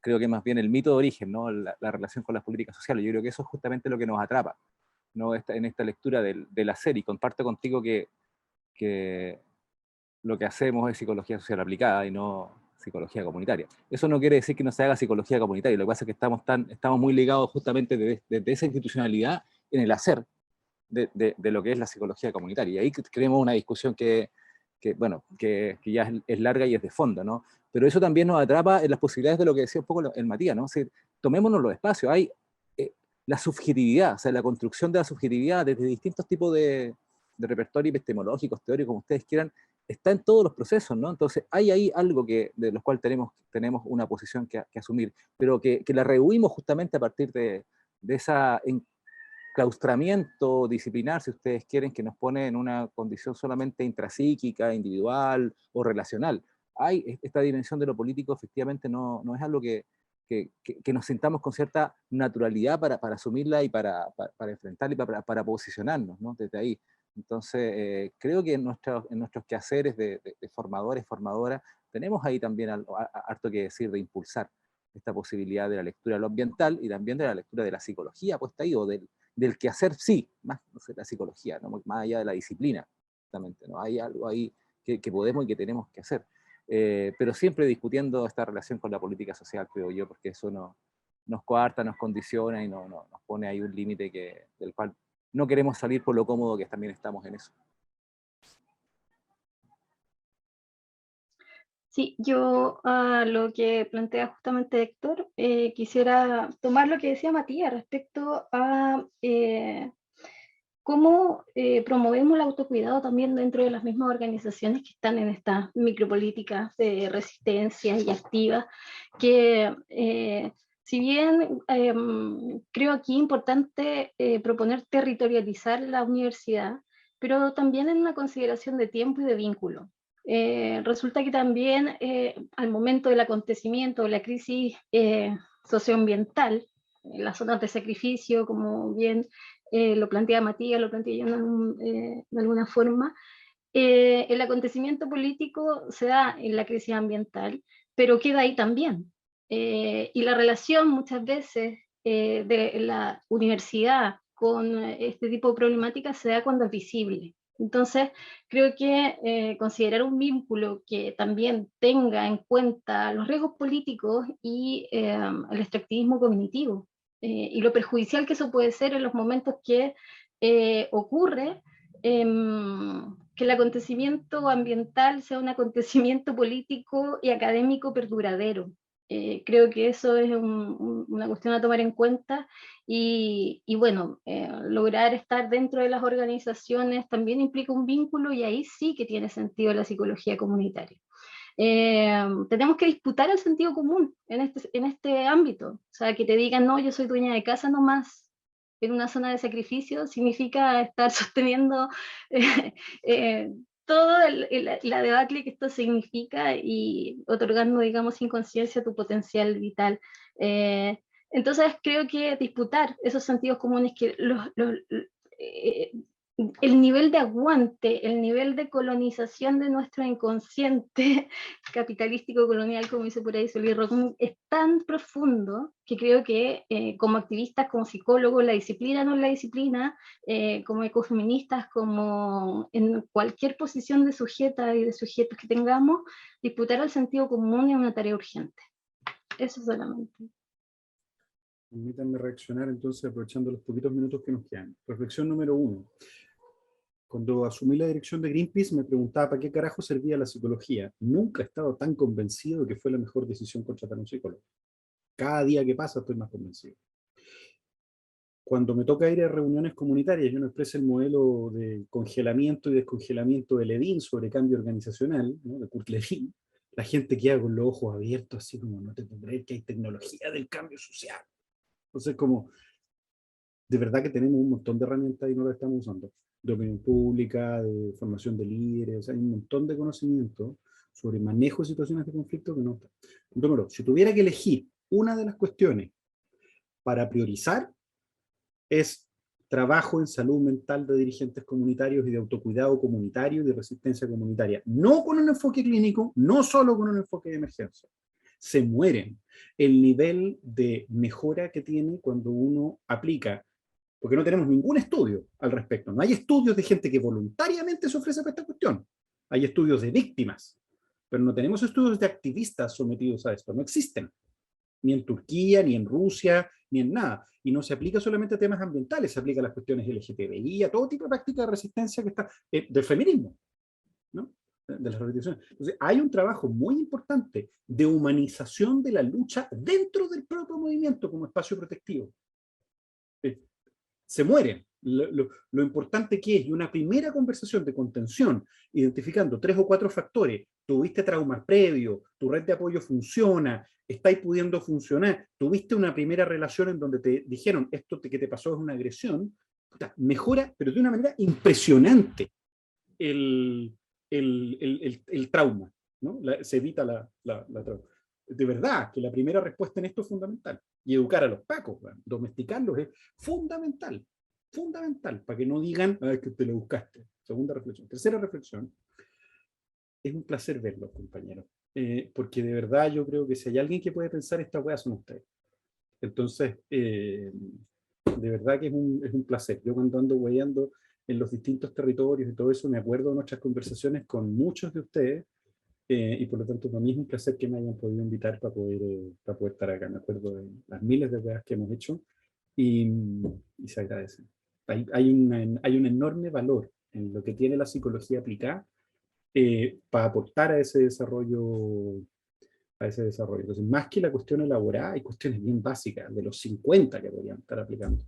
creo que más bien el mito de origen, ¿no? La relación con las políticas sociales. Yo creo que eso es justamente lo que nos atrapa, ¿no? En esta lectura del hacer, y comparto contigo que lo que hacemos es psicología social aplicada y no psicología comunitaria. Eso no quiere decir que no se haga psicología comunitaria, lo que pasa es que estamos muy ligados justamente desde esa institucionalidad en el hacer de lo que es la psicología comunitaria. Y ahí tenemos una discusión que ya es larga y es de fondo, ¿no? Pero eso también nos atrapa en las posibilidades de lo que decía un poco el Matías, ¿no? O sea, tomémonos los espacios. Hay la subjetividad, o sea, la construcción de la subjetividad desde distintos tipos de repertorios epistemológicos, teóricos, como ustedes quieran, está en todos los procesos, ¿no? Entonces hay ahí algo de los cuales tenemos una posición que asumir, pero que la rehuimos justamente a partir de esa enclaustramiento disciplinar, si ustedes quieren, que nos pone en una condición solamente intrapsíquica, individual o relacional. Hay esta dimensión de lo político, efectivamente, no es algo que nos sintamos con cierta naturalidad para asumirla y para enfrentarla y para posicionarnos, ¿no? Desde ahí. Entonces, creo que en nuestros quehaceres de formadores, formadoras, tenemos ahí también harto que decir de impulsar esta posibilidad de la lectura de lo ambiental y también de la lectura de la psicología puesta ahí, o del quehacer, sí, más no sé, la psicología, ¿no? Más allá de la disciplina, justamente, ¿no? Hay algo ahí que podemos y que tenemos que hacer. Pero siempre discutiendo esta relación con la política social, creo yo, porque eso nos coarta, nos condiciona y nos pone ahí un límite del cual no queremos salir por lo cómodo que también estamos en eso. Sí, yo lo que plantea justamente Héctor, quisiera tomar lo que decía Matías respecto a cómo promovemos el autocuidado también dentro de las mismas organizaciones que están en estas micropolíticas de resistencia y activas, que si bien creo aquí importante proponer territorializar la universidad, pero también en una consideración de tiempo y de vínculo. Resulta que también al momento del acontecimiento de la crisis socioambiental, las zonas de sacrificio, como bien lo plantea Matías, lo plantea yo de alguna forma, el acontecimiento político se da en la crisis ambiental, pero queda ahí también. Y la relación muchas veces de la universidad con este tipo de problemáticas se da cuando es visible. Entonces, creo que considerar un vínculo que también tenga en cuenta los riesgos políticos y el extractivismo cognitivo, y lo perjudicial que eso puede ser en los momentos que ocurre que el acontecimiento ambiental sea un acontecimiento político y académico perduradero. Creo que eso es una cuestión a tomar en cuenta y bueno, lograr estar dentro de las organizaciones también implica un vínculo y ahí sí que tiene sentido la psicología comunitaria. tenemos que disputar el sentido común en este ámbito. O sea, que te digan, no, yo soy dueña de casa nomás, en una zona de sacrificio, significa estar sosteniendo todo la debacle que esto significa y otorgando, digamos, sin conciencia tu potencial vital. Entonces creo que disputar esos sentidos comunes, que el nivel de aguante, el nivel de colonización de nuestro inconsciente capitalístico colonial, como dice por ahí Solís Rockman, es tan profundo que creo que como activistas, como psicólogos, la disciplina no es la disciplina, como ecofeministas, como en cualquier posición de sujeta y de sujetos que tengamos, disputar el sentido común es una tarea urgente. Eso solamente. Permítanme reaccionar entonces, aprovechando los poquitos minutos que nos quedan. Reflexión número 1. Cuando asumí la dirección de Greenpeace me preguntaba para qué carajo servía la psicología. Nunca he estado tan convencido de que fue la mejor decisión contratar a un psicólogo. Cada día que pasa estoy más convencido. Cuando me toca ir a reuniones comunitarias y uno expresa el modelo de congelamiento y descongelamiento de Levin sobre cambio organizacional, ¿no?, de Kurt Lewin, la gente queda con los ojos abiertos, así como, no te puedo creer que hay tecnología del cambio social. Entonces, como, de verdad que tenemos un montón de herramientas y no las estamos usando. De opinión pública, de formación de líderes, o sea, hay un montón de conocimiento sobre manejo de situaciones de conflicto que no está. Punto 2. Si tuviera que elegir una de las cuestiones para priorizar, es trabajo en salud mental de dirigentes comunitarios y de autocuidado comunitario y de resistencia comunitaria. No con un enfoque clínico, no solo con un enfoque de emergencia. Se mueren. El nivel de mejora que tiene cuando uno aplica, porque no tenemos ningún estudio al respecto. No hay estudios de gente que voluntariamente se ofrece para esta cuestión. Hay estudios de víctimas, pero no tenemos estudios de activistas sometidos a esto. No existen. Ni en Turquía, ni en Rusia, ni en nada. Y no se aplica solamente a temas ambientales, se aplica a las cuestiones LGTBI, a todo tipo de práctica de resistencia que está, del feminismo, ¿no?, de las reivindicaciones. Entonces, hay un trabajo muy importante de humanización de la lucha dentro del propio movimiento como espacio protectivo. Se mueren. Lo importante que es, y una primera conversación de contención, identificando 3 o 4 factores, tuviste traumas previos, tu red de apoyo funciona, estáis pudiendo funcionar, tuviste una primera relación en donde te dijeron, esto que te pasó es una agresión, puta, mejora, pero de una manera impresionante el trauma, ¿no? Se evita la trauma. De verdad que la primera respuesta en esto es fundamental. Y educar a los pacos, domesticarlos es fundamental. Fundamental, para que no digan, ah, es que te lo buscaste. Segunda reflexión. Tercera reflexión. Es un placer verlos, compañeros. Porque de verdad yo creo que si hay alguien que puede pensar esta weá son ustedes. Entonces, de verdad que es un placer. Yo cuando ando weyando en los distintos territorios y todo eso, me acuerdo de nuestras conversaciones con muchos de ustedes, y por lo tanto para mí es un placer que me hayan podido invitar para poder estar acá. Me acuerdo de las miles de weas que hemos hecho y se agradecen. Hay un enorme valor en lo que tiene la psicología aplicada para aportar a ese desarrollo. Entonces, más que la cuestión elaborada, hay cuestiones bien básicas de los 50 que podrían estar aplicando.